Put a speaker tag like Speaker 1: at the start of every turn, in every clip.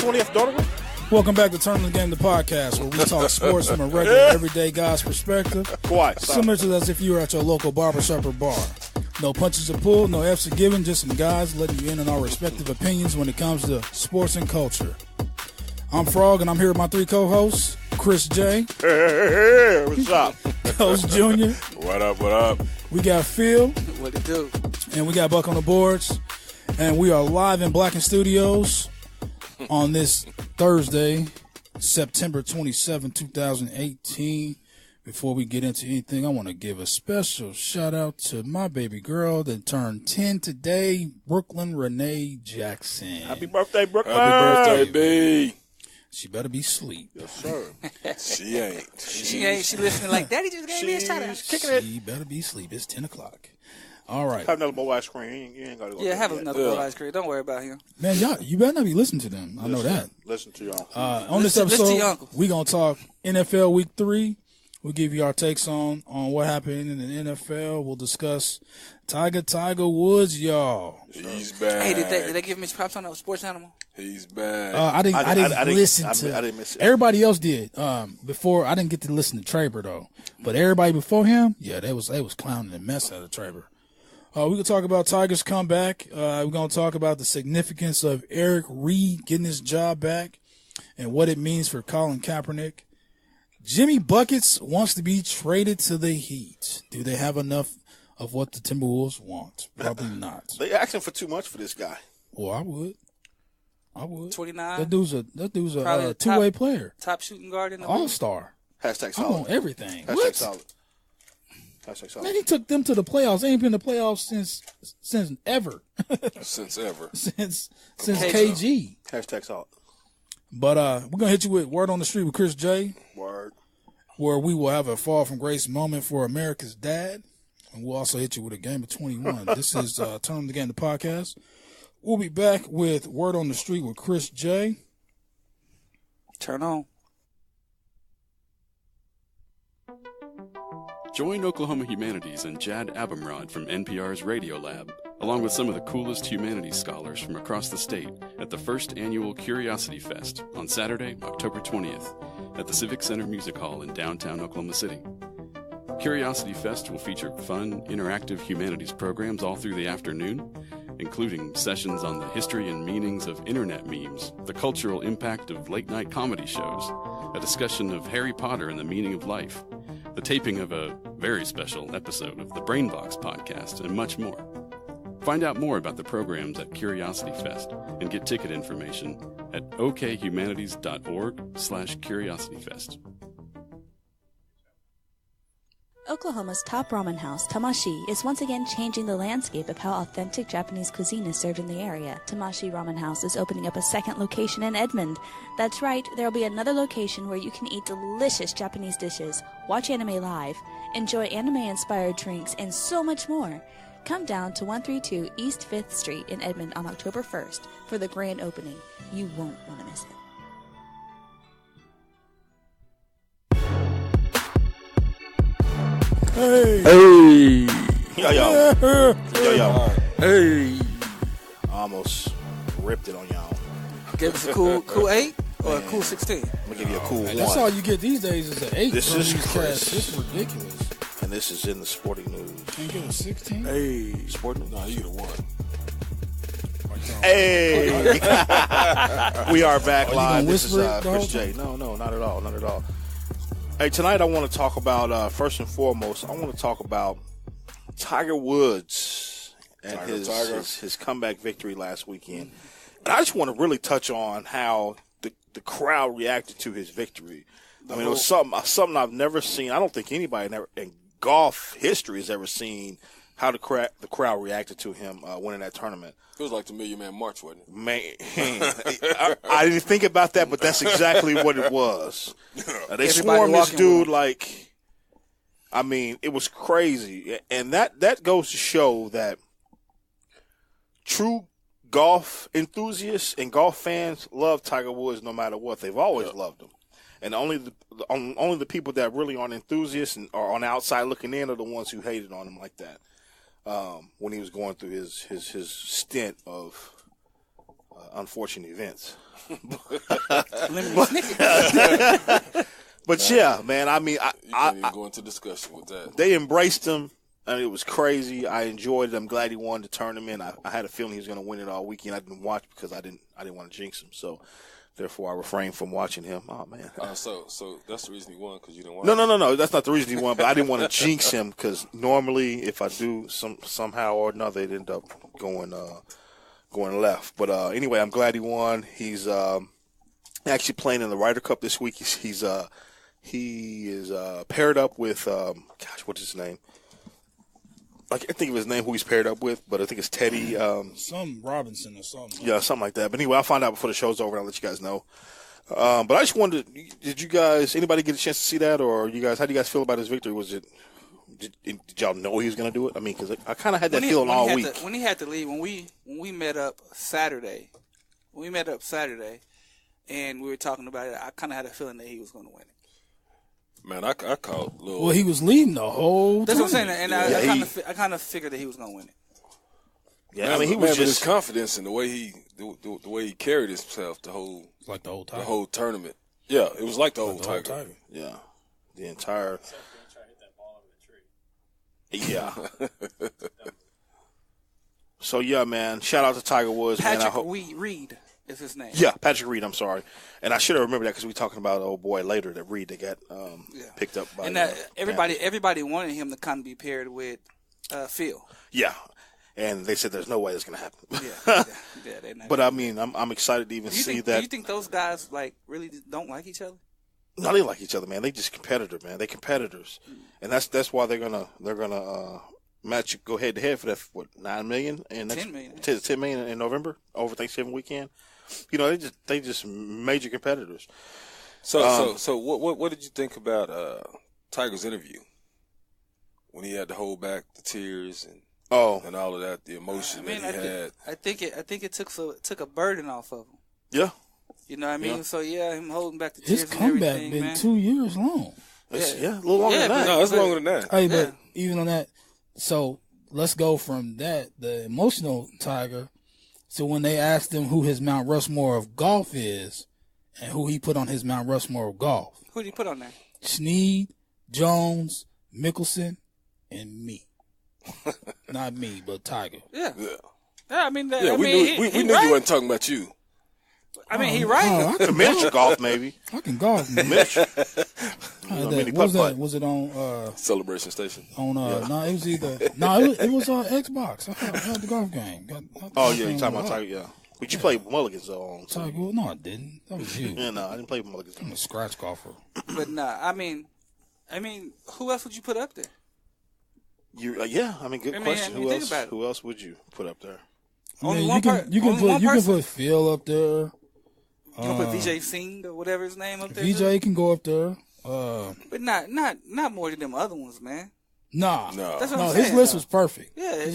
Speaker 1: 20th daughter?
Speaker 2: Welcome back to Turn the Game, the podcast, where we talk sports from a regular, everyday guy's perspective.
Speaker 1: Quiet.
Speaker 2: Similar to as if you were at your local barbershop or bar. No punches are pulled, no F's are given, just some guys letting you in on our respective opinions when it comes to sports and culture. I'm Frogg, and I'm here with my three co-hosts, Chris J.
Speaker 1: Hey, what's up?
Speaker 2: Coach Junior.
Speaker 3: What up?
Speaker 2: We got Phil.
Speaker 4: What it do?
Speaker 2: And we got Buck on the boards. And we are live in Blacken Studios on this Thursday, September 27, 2018. Before we get into anything, I want to give a special shout out to my baby girl that turned 10 today, Brooklyn Renee Jackson.
Speaker 1: Happy birthday, Brooklyn.
Speaker 3: Happy birthday, B.
Speaker 2: She better be asleep.
Speaker 1: Yes, sir.
Speaker 3: She ain't.
Speaker 4: She ain't. She listening like, Daddy just gave me a shout out.
Speaker 1: Kicking it.
Speaker 2: She better be asleep. It's 10 o'clock. All right.
Speaker 1: Have another bowl ice cream. You ain't got to go.
Speaker 4: Yeah, have
Speaker 1: yet.
Speaker 4: another bowl of ice cream. Don't worry about him.
Speaker 2: Man, y'all, you better not be listening to them. I know that.
Speaker 1: Listen to y'all.
Speaker 2: On this
Speaker 4: Listen to your
Speaker 2: episode,
Speaker 4: uncle.
Speaker 2: we're going to talk NFL Week 3. We'll give you our takes on what happened in the NFL. We'll discuss Tiger Woods, y'all.
Speaker 3: He's back.
Speaker 4: Hey, did they give me props on that sports animal?
Speaker 3: He's back.
Speaker 2: I didn't listen to.
Speaker 1: I didn't miss it.
Speaker 2: Everybody else did. Before I didn't get to listen to Traber though, but everybody before him, yeah, they was clowning the mess out of Traber. We could talk about Tiger's comeback. We're gonna talk about the significance of Eric Reed getting his job back and what it means for Colin Kaepernick. Jimmy Buckets wants to be traded to the Heat. Do they have enough of what the Timberwolves want? Probably not.
Speaker 1: They asking for too much for this guy.
Speaker 2: Well, I would.
Speaker 4: 29.
Speaker 2: That dude's a
Speaker 4: Probably
Speaker 2: two-way player.
Speaker 4: Top shooting guard in the league.
Speaker 2: All-star.
Speaker 1: Hashtag
Speaker 2: I
Speaker 1: solid.
Speaker 2: want everything.
Speaker 1: Hashtag
Speaker 2: What?
Speaker 1: solid. Hashtag solid.
Speaker 2: Man, he took them to the playoffs. They ain't been in the playoffs since ever.
Speaker 3: Since ever.
Speaker 2: since KG.
Speaker 1: Hashtag solid.
Speaker 2: But we're gonna hit you with Word on the Street with Chris J,
Speaker 1: Word.
Speaker 2: where we will have a fall from grace moment for America's dad, and we'll also hit you with a game of 21. This is Turn the Game, the podcast. We'll be back with Word on the Street with Chris J.
Speaker 4: Turn on.
Speaker 5: Join Oklahoma Humanities and Jad Abumrad from NPR's Radio Lab, along with some of the coolest humanities scholars from across the state at the first annual Curiosity Fest on Saturday, October 20th at the Civic Center Music Hall in downtown Oklahoma City. Curiosity Fest will feature fun, interactive humanities programs all through the afternoon, including sessions on the history and meanings of internet memes, the cultural impact of late-night comedy shows, a discussion of Harry Potter and the meaning of life, the taping of a very special episode of the Brainbox podcast, and much more. Find out more about the programs at Curiosity Fest and get ticket information at okhumanities.org/curiosityfest.
Speaker 6: Oklahoma's top ramen house, Tamashi, is once again changing the landscape of how authentic Japanese cuisine is served in the area. Tamashi Ramen House is opening up a second location in Edmond. That's right, there will be another location where you can eat delicious Japanese dishes, watch anime live, enjoy anime-inspired drinks, and so much more. Come down to 132 East 5th Street in Edmond on October 1st for the grand opening. You won't want to miss it.
Speaker 2: Hey.
Speaker 1: Yo.
Speaker 2: Hey.
Speaker 1: I almost ripped it on y'all.
Speaker 4: Give us a cool 8 or a cool 16.
Speaker 1: I'm going to give you a cool one.
Speaker 2: That's all you get these days is an 8.
Speaker 1: This
Speaker 2: from
Speaker 1: is
Speaker 2: these
Speaker 1: Chris.
Speaker 2: cats. This is ridiculous.
Speaker 1: And this is in the sporting news.
Speaker 2: Can't give a 16?
Speaker 1: Hey. Sporting news.
Speaker 3: No, you the one.
Speaker 1: Hey. We are back
Speaker 2: you
Speaker 1: live.
Speaker 2: gonna
Speaker 1: This is
Speaker 2: whisper it the
Speaker 1: Chris
Speaker 2: whole
Speaker 1: J. No, not at all. Not at all. Hey, tonight I want to talk about, first and foremost, I want to talk about Tiger Woods and his comeback victory last weekend. And I just want to really touch on how the crowd reacted to his victory. I mean, it was something I've never seen. I don't think anybody in golf history has ever seen how the crowd reacted to him winning that tournament.
Speaker 3: It was like the Million Man March, wasn't it?
Speaker 1: Man, I didn't think about that, but that's exactly what it was. They swarmed this dude like, I mean, it was crazy. And that goes to show that true golf enthusiasts and golf fans love Tiger Woods no matter what. They've always loved him. And only the people that really aren't enthusiasts and are on the outside looking in are the ones who hated on him like that when he was going through his stint of unfortunate events.
Speaker 4: Lemony Snicket.
Speaker 1: But yeah, man, I mean,
Speaker 3: You can't even go into discussion with that.
Speaker 1: they embraced him. I mean, it was crazy. I enjoyed it. I'm glad he won the tournament. I had a feeling he was going to win it all weekend. I didn't watch because I didn't want to jinx him. So, therefore, I refrained from watching him. Oh man.
Speaker 3: So that's the reason he won, because you didn't watch.
Speaker 1: No. That's not the reason he won. But I didn't want to jinx him because normally, if I do somehow or another, it end up going left. But anyway, I'm glad he won. He's actually playing in the Ryder Cup this week. He is paired up with what's his name? I can't think of his name, who he's paired up with, but I think it's Teddy.
Speaker 2: Some Robinson or something.
Speaker 1: Yeah, something like that. But anyway, I'll find out before the show's over and I'll let you guys know. But I just wondered, did you guys, anybody get a chance to see that? Or you guys, how do you guys feel about his victory? Did y'all know he was going to do it? I mean, because I kind of had that feeling all week.
Speaker 4: When he had to leave, when we met up Saturday, and we were talking about it, I kind of had a feeling that he was going to win it.
Speaker 3: Man, I called Lil.
Speaker 2: Well, he was leading the whole
Speaker 4: That's
Speaker 2: time.
Speaker 4: what I'm saying, and I kind of figured that he was going to win it.
Speaker 1: Yeah,
Speaker 3: Man,
Speaker 1: I mean, he was
Speaker 3: but his
Speaker 1: just
Speaker 3: confidence and the way he carried himself the whole tournament. Yeah, it was like the whole Tiger.
Speaker 1: Yeah, the entire. Yeah. So yeah, man. Shout out to Tiger Woods, man. I hope.
Speaker 4: Reed is his name.
Speaker 1: Yeah, Patrick Reed. I'm sorry, and I should have remembered that because we were talking about old boy later that Reed that got picked up by.
Speaker 4: And everybody wanted him to kind of be paired with Phil.
Speaker 1: Yeah, and they said there's no way that's gonna happen.
Speaker 4: Yeah. They're not.
Speaker 1: But I mean, I'm excited to even see that.
Speaker 4: Do you think those guys like really don't like each other?
Speaker 1: No, they like each other, man. They just competitors, man. They competitors, and that's why they're gonna match go head to head for that $9 million and 10 million in November over Thanksgiving weekend. You know, they just major competitors.
Speaker 3: So what did you think about Tiger's interview when he had to hold back the tears and all of that, the emotion that he had?
Speaker 4: I think it took a burden off of him.
Speaker 1: Yeah.
Speaker 4: You know what I mean? Yeah. So yeah, him holding back the tears.
Speaker 2: His comeback
Speaker 4: been
Speaker 2: man. 2 years long.
Speaker 1: A little longer than that.
Speaker 3: No, it's longer than that.
Speaker 2: Hey, but even on that, so let's go from that, the emotional Tiger, to when they asked him who his Mount Rushmore of golf is, and who he put on his Mount Rushmore of golf.
Speaker 4: Who did he put on there?
Speaker 2: Snead, Jones, Mickelson, and me. Not me, but Tiger.
Speaker 4: Yeah. I mean,
Speaker 3: we knew you wasn't talking about you.
Speaker 4: I mean, he right.
Speaker 1: I can miniature golf, maybe.
Speaker 2: I can golf, man.
Speaker 1: Miniature.
Speaker 2: What was that? Was it on
Speaker 3: Celebration Station?
Speaker 2: On no, it was either it was Xbox. I had the golf game.
Speaker 1: You're talking about Tiger, yeah. But you played Mulligans on
Speaker 2: Tiger. No, I didn't. That was you.
Speaker 1: Yeah, no, I didn't play Mulligans.
Speaker 2: I'm a scratch golfer.
Speaker 4: But nah, I mean, who else would you put up there?
Speaker 1: Good question. Who else would you put up there?
Speaker 2: You can put Phil up there.
Speaker 4: You can put VJ Singh or whatever his name up there.
Speaker 2: VJ can go up there.
Speaker 4: But not more than them other ones, man.
Speaker 2: Nah.
Speaker 4: That's what I'm saying,
Speaker 2: his list was perfect.
Speaker 4: Yeah,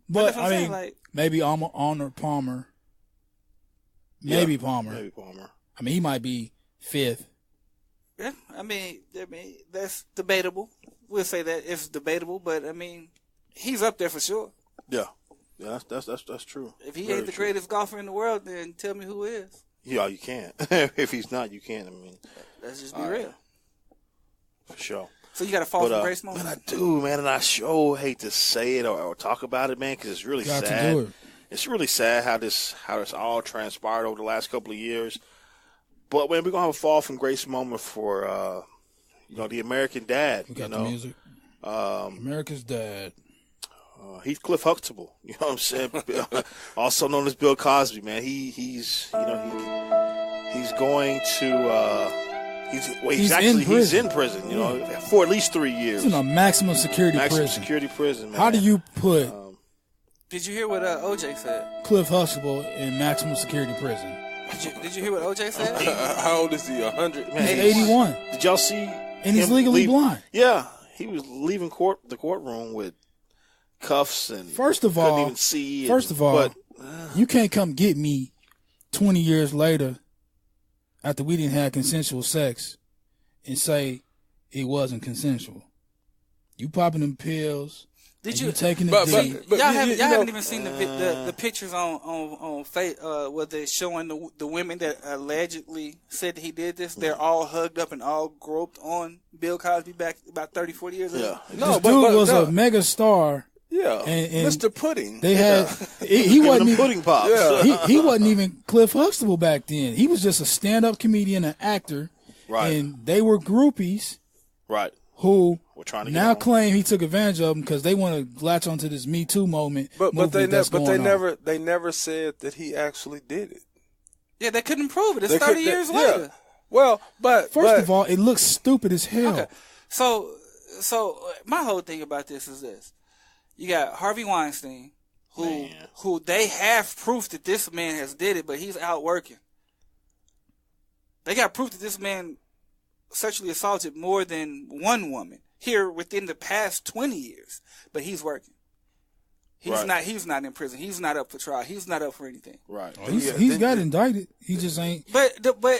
Speaker 2: but maybe Arnold Palmer. Maybe Palmer. I mean, he might be fifth.
Speaker 4: Yeah, I mean that's debatable. We'll say that it's debatable, but I mean, he's up there for sure.
Speaker 1: Yeah, that's true.
Speaker 4: If he ain't the greatest golfer in the world, then tell me who is.
Speaker 1: Yeah, you can't. If he's not, you can't. I mean,
Speaker 4: let's just be real.
Speaker 1: For sure.
Speaker 4: So you got to fall from grace moment?
Speaker 1: Man, I do, man, and I sure hate to say it or talk about it, man, because it's really sad. It's really sad how this all transpired over the last couple of years. But man, we're gonna have a fall from grace moment for the American dad.
Speaker 2: We got the music. America's dad.
Speaker 1: Heathcliff Huxtable, you know what I'm saying? Also known as Bill Cosby, man. He's going to he's in prison, you know, for at least 3 years.
Speaker 2: He's in a maximum security
Speaker 1: prison. Man.
Speaker 2: How do you put?
Speaker 4: Did you hear what OJ said?
Speaker 2: Cliff Huxtable in maximum security prison.
Speaker 4: Did you hear what OJ said?
Speaker 3: How old is he? 100?
Speaker 2: Man, he's 81.
Speaker 1: Did y'all see?
Speaker 2: And he's legally blind.
Speaker 1: Yeah, he was leaving the courtroom with cuffs and couldn't even see.
Speaker 2: You can't come get me 20 years later after we didn't have consensual sex and say it wasn't consensual. You popping them pills.
Speaker 4: Did you
Speaker 2: taking
Speaker 4: but y'all haven't even seen the pictures on where they're showing the women that allegedly said that he did this? They're all hugged up and all groped on Bill Cosby back about 30, 40 years ago.
Speaker 2: This dude was a mega star.
Speaker 3: Yeah,
Speaker 2: and
Speaker 3: Mr. Pudding.
Speaker 2: They had he wasn't even,
Speaker 1: pudding pops.
Speaker 2: Yeah. He wasn't even Cliff Huxtable back then. He was just a stand-up comedian, an actor,
Speaker 1: right?
Speaker 2: And they were groupies,
Speaker 1: right?
Speaker 2: Who
Speaker 1: we're trying to
Speaker 2: now claim he took advantage of them because they want to latch onto this Me Too moment.
Speaker 3: But they never said that he actually did it.
Speaker 4: Yeah, they couldn't prove it. It's 30 years later.
Speaker 3: Yeah. Well, but
Speaker 2: first of all, it looks stupid as hell.
Speaker 4: Okay. So my whole thing about this is this. You got Harvey Weinstein, who they have proof that this man has did it, but he's out working. They got proof that this man sexually assaulted more than one woman here within the past 20 years, but he's working. He's not in prison. He's not up for trial. He's not up for anything.
Speaker 1: Right.
Speaker 2: Oh, he's got indicted. He just ain't.
Speaker 4: But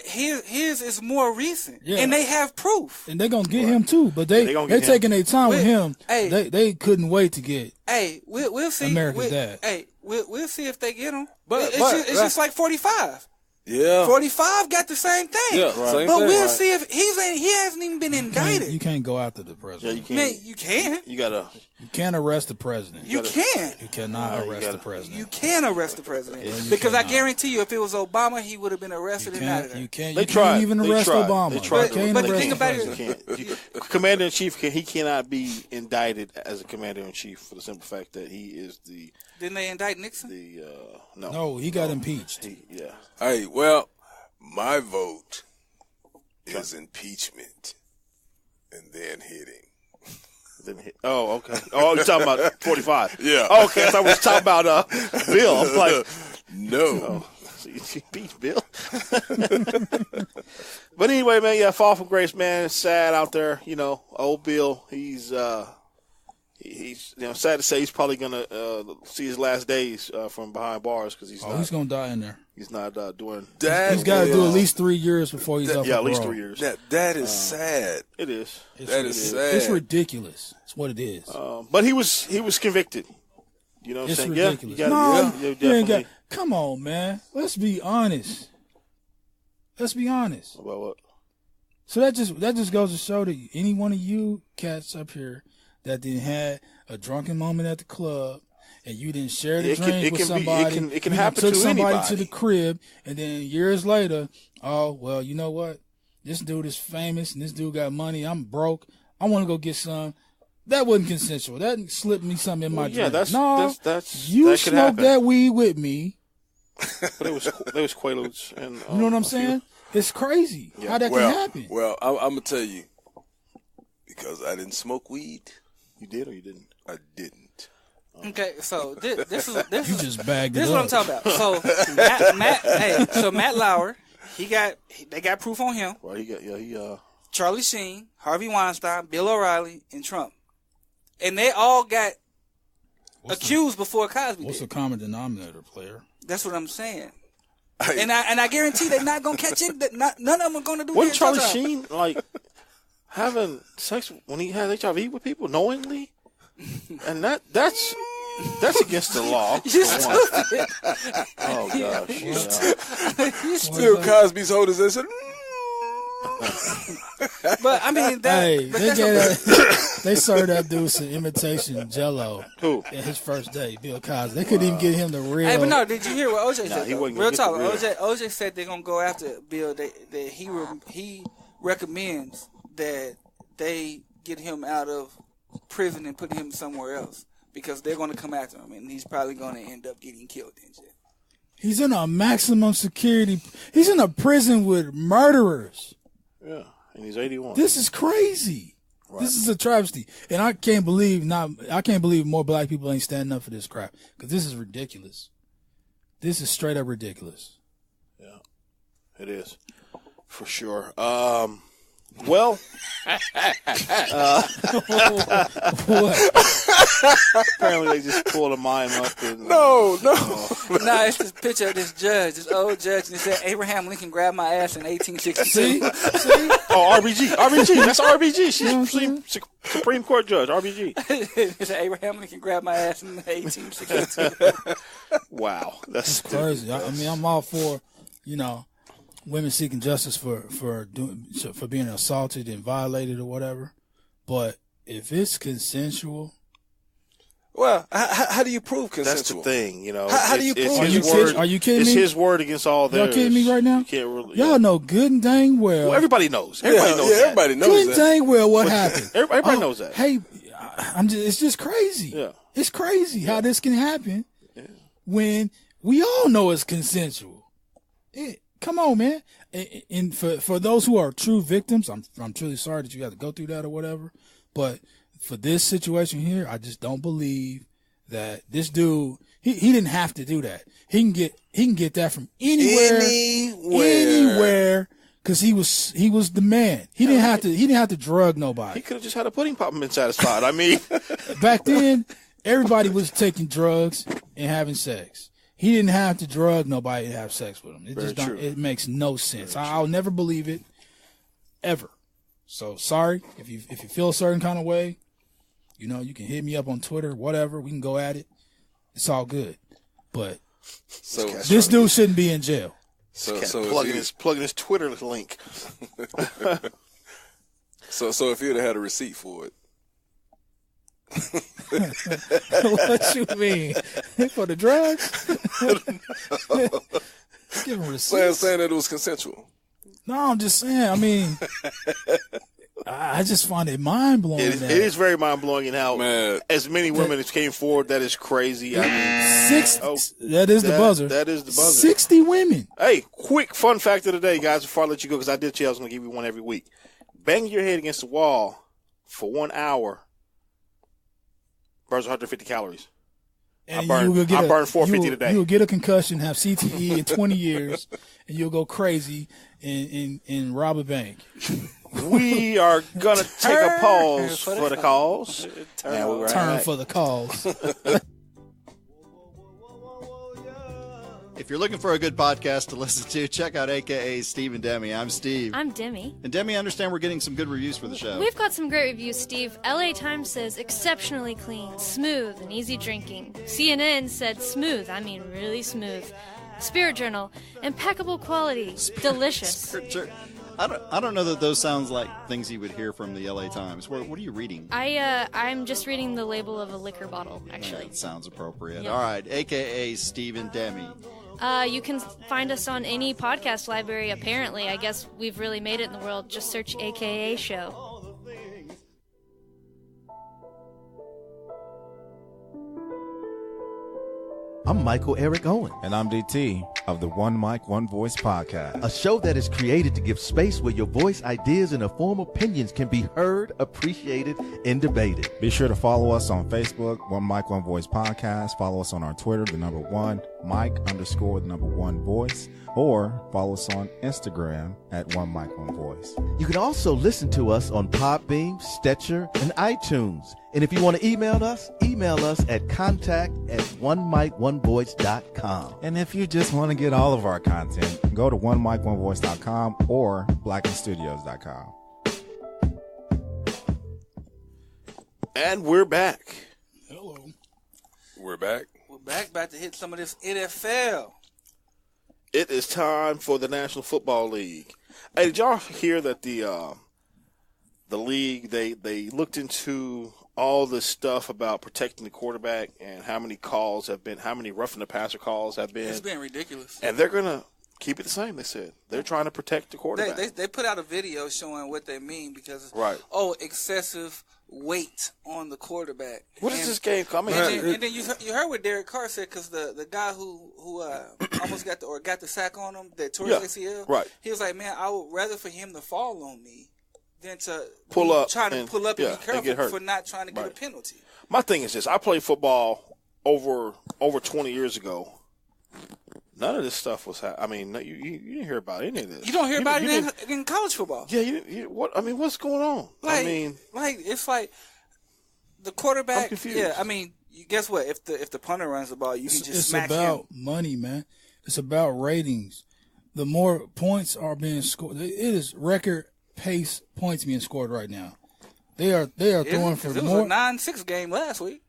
Speaker 4: his is more recent, and they have proof.
Speaker 2: And they're gonna get him too. But they taking their time with him.
Speaker 4: Hey,
Speaker 2: they couldn't wait to get.
Speaker 4: Hey, we'll see.
Speaker 2: America's Dad.
Speaker 4: Hey, we'll see if they get him. But it's just like 45.
Speaker 3: Yeah,
Speaker 4: 45 got the same thing.
Speaker 3: Yeah, right.
Speaker 4: But we'll see if he hasn't even been indicted.
Speaker 2: You can't go after the president.
Speaker 1: Yeah,
Speaker 4: you can.
Speaker 2: You can't arrest the president.
Speaker 4: You can.
Speaker 2: You cannot arrest the president.
Speaker 4: You can arrest the president because I guarantee you, if it was Obama, he would have been arrested and out of there.
Speaker 2: You can't. You can't even arrest Obama.
Speaker 1: They tried.
Speaker 4: But the thing about it,
Speaker 1: Commander in Chief, he cannot be indicted as a Commander in Chief for the simple fact that he is the.
Speaker 4: Didn't they indict Nixon?
Speaker 2: No, he got impeached.
Speaker 3: Hey, well, my vote is impeachment and then hitting.
Speaker 1: Oh, okay. Oh, you're talking about 45.
Speaker 3: Yeah.
Speaker 1: Oh, okay, I thought we were talking about Bill. I'm like,
Speaker 3: no.
Speaker 1: So you impeach Bill? But anyway, man, fall from grace, man. It's sad out there. Old Bill, he's sad to say he's probably gonna see his last days from behind bars because he's
Speaker 2: gonna die in there.
Speaker 1: He's not doing
Speaker 3: that.
Speaker 2: He's got to do at least 3 years before he's up.
Speaker 1: Yeah, at least 3 years.
Speaker 3: That is sad.
Speaker 1: It is.
Speaker 3: That is sad.
Speaker 2: It's ridiculous. It's what it is.
Speaker 1: But he was convicted. You know what I'm saying?
Speaker 2: Ridiculous.
Speaker 1: You ain't got.
Speaker 2: Come on, man. Let's be honest.
Speaker 1: About what?
Speaker 2: So that just goes to show that any one of you cats up here that then had a drunken moment at the club and you didn't share the drink with somebody,
Speaker 1: it can happen
Speaker 2: took
Speaker 1: to
Speaker 2: somebody
Speaker 1: anybody
Speaker 2: to the crib, and then years later, oh well, you know what? This dude is famous and this dude got money. I'm broke. I want to go get some. That wasn't consensual. That slipped me something in my drink.
Speaker 1: That's
Speaker 2: you smoked that weed with me.
Speaker 1: But it was Quaaludes, and
Speaker 2: you know what I'm saying? It's crazy how that can happen.
Speaker 3: Well, I'm gonna tell you because I didn't smoke weed.
Speaker 1: You did or you didn't?
Speaker 3: I didn't.
Speaker 4: Okay, so this is
Speaker 2: you just bagged
Speaker 4: this
Speaker 2: it
Speaker 4: is
Speaker 2: up.
Speaker 4: what I'm talking about. So Matt Lauer, they got proof on him.
Speaker 1: Well, he
Speaker 4: Charlie Sheen, Harvey Weinstein, Bill O'Reilly, and Trump, and they all got accused before Cosby.
Speaker 2: What's the common denominator, player?
Speaker 4: That's what I'm saying. And I guarantee they're not gonna catch it. None of them are gonna do.
Speaker 1: Wasn't Charlie Sheen having sex when he had HIV with people knowingly? And that's against the law.
Speaker 4: You stupid.
Speaker 1: Oh gosh.
Speaker 3: Still Cosby's holders. They said.
Speaker 4: But I mean,
Speaker 2: they served that dude some imitation Jello.
Speaker 1: Who?
Speaker 2: In his first day, Bill Cosby. They couldn't even get him the real.
Speaker 4: Hey, but no, did you hear what OJ said?
Speaker 1: He wasn't
Speaker 4: real talk. OJ said they're gonna go after Bill. That he recommends that they get him out of prison and put him somewhere else because they're gonna come after him and he's probably gonna end up getting killed in jail.
Speaker 2: He's in a maximum security. He's in a prison with murderers.
Speaker 1: Yeah, and he's 81.
Speaker 2: This is crazy. Right. This is a travesty, and I can't believe more black people ain't standing up for this crap because this is ridiculous. This is straight up ridiculous.
Speaker 1: Yeah, it is for sure. Well, apparently they just pulled a mime up. And,
Speaker 3: no.
Speaker 4: Nah, it's this picture of this judge, this old judge, and it said Abraham Lincoln grabbed my ass in 1862.
Speaker 2: See?
Speaker 1: Oh, RBG. That's RBG. She's Supreme Court judge, RBG.
Speaker 4: It said Abraham Lincoln grabbed my ass in 1862.
Speaker 1: Wow, that's
Speaker 2: crazy. I mean, I'm all for, women seeking justice for being assaulted and violated or whatever. But if it's consensual,
Speaker 3: well, how do you prove consensual?
Speaker 1: That's the thing,
Speaker 3: How do you prove?
Speaker 2: Are you kidding me?
Speaker 1: It's his word against all theirs.
Speaker 2: Y'all kidding me right now?
Speaker 1: You can't really,
Speaker 2: Y'all know good and dang well.
Speaker 1: Everybody knows. Everybody knows
Speaker 2: good and dang well what happened.
Speaker 1: Everybody knows that.
Speaker 2: Hey, it's just crazy.
Speaker 1: Yeah.
Speaker 2: It's crazy how this can happen when we all know it's consensual. Come on, man. And for those who are true victims, I'm truly sorry that you had to go through that or whatever. But for this situation here, I just don't believe that this dude he didn't have to do that. He can get that from anywhere. Because he was the man. He didn't have to drug nobody.
Speaker 1: He could have just had a pudding pop and been satisfied. I mean,
Speaker 2: back then everybody was taking drugs and having sex. He didn't have to drug nobody to have sex with him. It makes no sense. I'll never believe it, ever. So sorry if you feel a certain kind of way. You can hit me up on Twitter, whatever. We can go at it. It's all good. But this dude shouldn't be in jail.
Speaker 1: So plugging his Twitter link.
Speaker 3: So if you'd have had a receipt for it.
Speaker 2: What you mean? For the drugs? Give him receipts.
Speaker 3: Saying that it was consensual.
Speaker 2: No, I'm just saying. I mean, I just find it mind blowing.
Speaker 1: It is very mind blowing, and how as many women as came forward. That is crazy. I mean,
Speaker 2: that is the buzzer.
Speaker 1: That is the buzzer.
Speaker 2: 60 women.
Speaker 1: Hey, quick fun fact of the day, guys. Before I let you go, because I did tell you I was going to give you one every week. Bang your head against the wall for 1 hour. Burns 150 calories.
Speaker 2: And
Speaker 1: I burned 450 today.
Speaker 2: You'll get a concussion, have CTE in 20 years, and you'll go crazy and rob a bank.
Speaker 1: We are going to take a pause for the calls.
Speaker 2: Turn for the calls.
Speaker 7: If you're looking for a good podcast to listen to, check out AKA Steve and Demi. I'm Steve.
Speaker 8: I'm Demi.
Speaker 7: And Demi, I understand we're getting some good reviews for the show.
Speaker 8: We've got some great reviews, Steve. LA Times says exceptionally clean, smooth, and easy drinking. CNN said smooth, I mean really smooth. Spirit Journal, impeccable quality, delicious.
Speaker 7: I don't know that those sounds like things you would hear from the LA Times. What are you reading?
Speaker 8: I'm just reading the label of a liquor bottle, actually.
Speaker 7: Yeah, that sounds appropriate.
Speaker 8: Yeah.
Speaker 7: All right, AKA Steve and Demi.
Speaker 8: You can find us on any podcast library, apparently. I guess we've really made it in the world. Just search AKA Show.
Speaker 9: I'm Michael Eric Owen.
Speaker 10: And I'm DT of the One Mic, One Voice podcast.
Speaker 9: A show that is created to give space where your voice, ideas, and informed opinions can be heard, appreciated, and debated.
Speaker 10: Be sure to follow us on Facebook, One Mic, One Voice podcast. Follow us on our Twitter, #1 Mic_1 Voice. Or follow us on Instagram at One Mic, One Voice.
Speaker 9: You can also listen to us on Podbean, Stitcher, and iTunes. And if you want to email us at contact@onemicOnevoice.com.
Speaker 10: And if you just want to get all of our content, go to OneMicOneVoice.com or BlackenStudios.com.
Speaker 1: And we're back.
Speaker 2: Hello.
Speaker 3: We're back.
Speaker 4: We're back, about to hit some of this NFL.
Speaker 1: It is time for the National Football League. Hey, did y'all hear that the league, they looked into all this stuff about protecting the quarterback and how many roughing the passer calls have been?
Speaker 4: It's been ridiculous.
Speaker 1: And they're going to keep it the same, they said. They're trying to protect the quarterback.
Speaker 4: They put out a video showing what they mean because, excessive weight on the quarterback.
Speaker 1: What is this game coming?
Speaker 4: And then you heard what Derek Carr said, because the guy who almost got the sack on him that tore his ACL.
Speaker 1: Right.
Speaker 4: He was like, man, I would rather for him to fall on me than to
Speaker 1: pull up
Speaker 4: and be careful for not trying to get a penalty.
Speaker 1: My thing is this: I played football over 20 years ago. None of this stuff was. I mean, you didn't hear about any of this.
Speaker 4: You don't hear about it in college football.
Speaker 1: Yeah, what? I mean, what's going on?
Speaker 4: It's like the quarterback.
Speaker 1: I'm confused.
Speaker 4: Yeah, I mean, guess what? If the punter runs the ball, you can just smack him.
Speaker 2: It's about money, man. It's about ratings. The more points are being scored, it is record pace points being scored right now. They are throwing for more.
Speaker 4: It was a 9-6 game last week.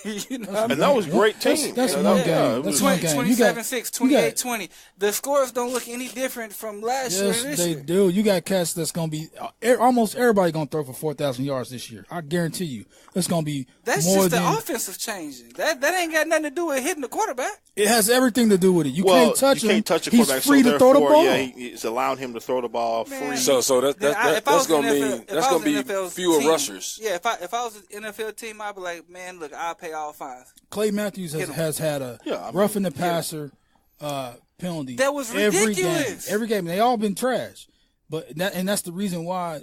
Speaker 1: You know, and that was great team.
Speaker 2: That's one game. That's one game.
Speaker 4: 27-6, 28-20. The scores don't look any different from last year.
Speaker 2: Yes, they do. You got cats that's going to be almost everybody going to throw for 4,000 yards this year. I guarantee you. It's going to be
Speaker 4: that's
Speaker 2: more
Speaker 4: just the offensive changing. That ain't got nothing to do with hitting the quarterback.
Speaker 2: It has everything to do with it. You can't touch him.
Speaker 1: You can't touch the
Speaker 2: He's
Speaker 1: quarterback.
Speaker 2: free to throw the ball.
Speaker 1: Yeah, he's allowing him to throw the ball free.
Speaker 3: So that's going to mean that's going to be fewer rushers.
Speaker 4: Yeah, if I was an NFL team, I'd be like, man, look, I'll pay all fines.
Speaker 2: Clay Matthews has had a roughing the passer penalty.
Speaker 4: That was ridiculous.
Speaker 2: Every game. They all been trash. But that's the reason why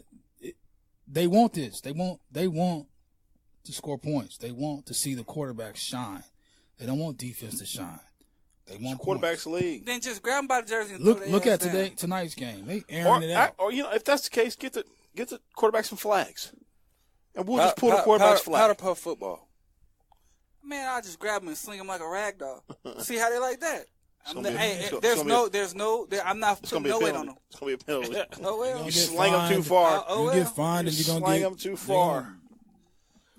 Speaker 2: they want this. They want to score points. They want to see the quarterback shine. They don't want defense to shine. They want
Speaker 1: quarterbacks league.
Speaker 4: Then just grab them by the jersey and
Speaker 2: look at tonight's game. They airing it out.
Speaker 1: Or if that's the case, get the quarterbacks some flags, and we'll just pull the quarterback's flag.
Speaker 3: Powder puff football.
Speaker 4: Man, I'll just grab them and sling them like a rag doll. See how they like that? I'm not putting no weight on them.
Speaker 1: It's gonna be a penalty.
Speaker 4: Oh well,
Speaker 1: you slang them too far.
Speaker 2: You get fined and you're gonna
Speaker 1: slang them too far.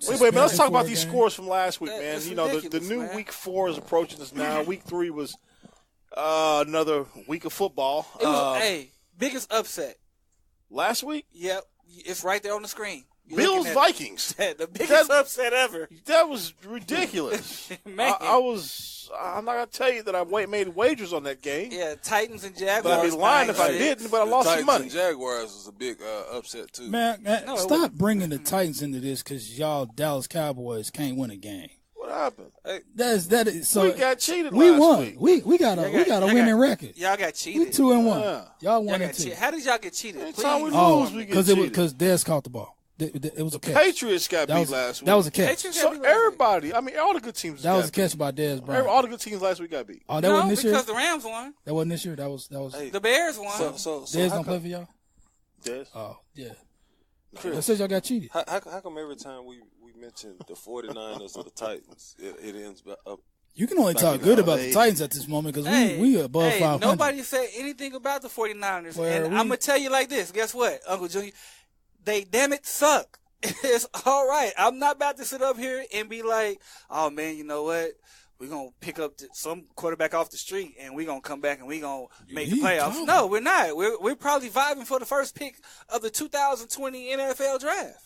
Speaker 1: Wait, man, let's talk about these scores from last week, man. You know, the new Week 4 is approaching us now. Week 3 was another week of football.
Speaker 4: It was biggest upset
Speaker 1: last week.
Speaker 4: Yep, it's right there on the screen.
Speaker 1: Bills Vikings.
Speaker 4: The biggest upset ever.
Speaker 1: That was ridiculous.
Speaker 4: Man.
Speaker 1: I'm not gonna tell you that I made wagers on that game.
Speaker 4: Yeah, Titans and Jaguars.
Speaker 1: But I'd be lying if I didn't. But I lost some money.
Speaker 3: Titans and Jaguars was a big upset too.
Speaker 2: Man, stop bringing the Titans into this because y'all Dallas Cowboys can't win a game.
Speaker 1: What happened?
Speaker 2: That is so.
Speaker 1: We got cheated.
Speaker 2: We
Speaker 1: last
Speaker 2: won.
Speaker 1: Week.
Speaker 2: We got a winning record.
Speaker 4: Y'all got cheated.
Speaker 2: We 2-1. Yeah. Y'all 1-2.
Speaker 4: How did y'all get cheated?
Speaker 1: Anytime we lose, we get cheated.
Speaker 2: Because Dez caught the ball. It was a catch.
Speaker 1: Patriots got beat last week.
Speaker 2: That was a catch.
Speaker 1: So everybody, I mean, all the good teams.
Speaker 2: That was a catch by Dez Bryant.
Speaker 1: All the good teams last week got beat.
Speaker 2: Oh, that wasn't this year.
Speaker 4: Because the Rams won.
Speaker 2: That wasn't this year. That was.
Speaker 3: Hey,
Speaker 4: the Bears won.
Speaker 3: So
Speaker 2: Dez don't play for y'all.
Speaker 1: Dez.
Speaker 2: Oh yeah.
Speaker 3: Chris,
Speaker 2: that says y'all got cheated.
Speaker 3: How come every time we mention the 49ers or the Titans, it ends up?
Speaker 2: You can only talk good about the Titans at this moment because we above 500.
Speaker 4: Nobody said anything about the 49ers. And I'm going to tell you like this. Guess what, Uncle Junior? They damn it suck. It's all right. I'm not about to sit up here and be like, oh, man, you know what? We're going to pick up some quarterback off the street and we're going to come back and we're going to make the playoffs. No, we're not. We're probably vibing for the first pick of the 2020 NFL draft.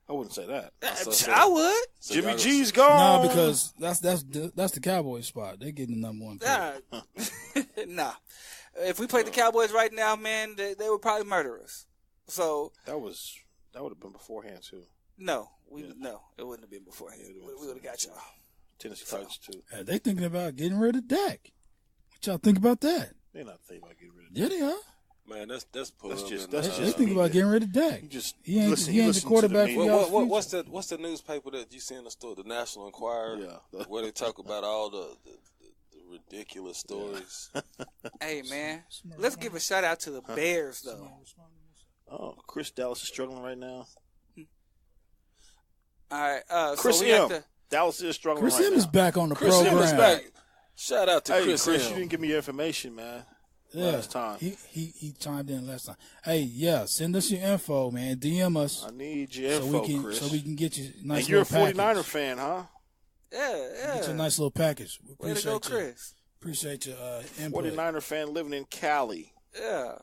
Speaker 1: I wouldn't say that.
Speaker 4: I would.
Speaker 1: So Jimmy G's gone.
Speaker 2: No, because that's the Cowboys spot. They're getting the number one pick.
Speaker 4: Nah. If we played the Cowboys right now, man, they would probably murder us. So
Speaker 1: that would have been beforehand too.
Speaker 4: No, it wouldn't have been beforehand. We would have got y'all.
Speaker 1: Tennessee Titans too.
Speaker 2: They thinking about getting rid of Dak. What y'all think about that?
Speaker 1: They're not thinking about getting rid of
Speaker 2: Dak.
Speaker 1: Dak.
Speaker 2: Yeah, they are.
Speaker 3: Man, that's
Speaker 2: they think about getting rid of Dak. He ain't the quarterback for y'all.
Speaker 3: What's the newspaper that you see in the store? The National Enquirer.
Speaker 1: Yeah.
Speaker 3: Where they talk about all the ridiculous stories.
Speaker 4: Hey man, let's give a shout out to the Bears though.
Speaker 1: Oh, Chris Dallas is struggling right now.
Speaker 4: All right,
Speaker 1: Chris M. Dallas is struggling right now.
Speaker 2: Chris M is back on the
Speaker 3: program.
Speaker 2: Chris M is back.
Speaker 3: Shout out to Chris M.
Speaker 1: You didn't give me your information, man.
Speaker 2: Yeah,
Speaker 1: last time.
Speaker 2: He chimed in last time. Hey, send us your info, man. DM us.
Speaker 1: I need your info, Chris.
Speaker 2: So we can get you a nice
Speaker 1: and you're a
Speaker 2: package.
Speaker 1: 49er fan, huh?
Speaker 4: Yeah.
Speaker 2: Get you a nice little package.
Speaker 4: Way to go, Chris.
Speaker 2: Appreciate your input.
Speaker 1: 49er fan living in Cali.
Speaker 4: Yeah.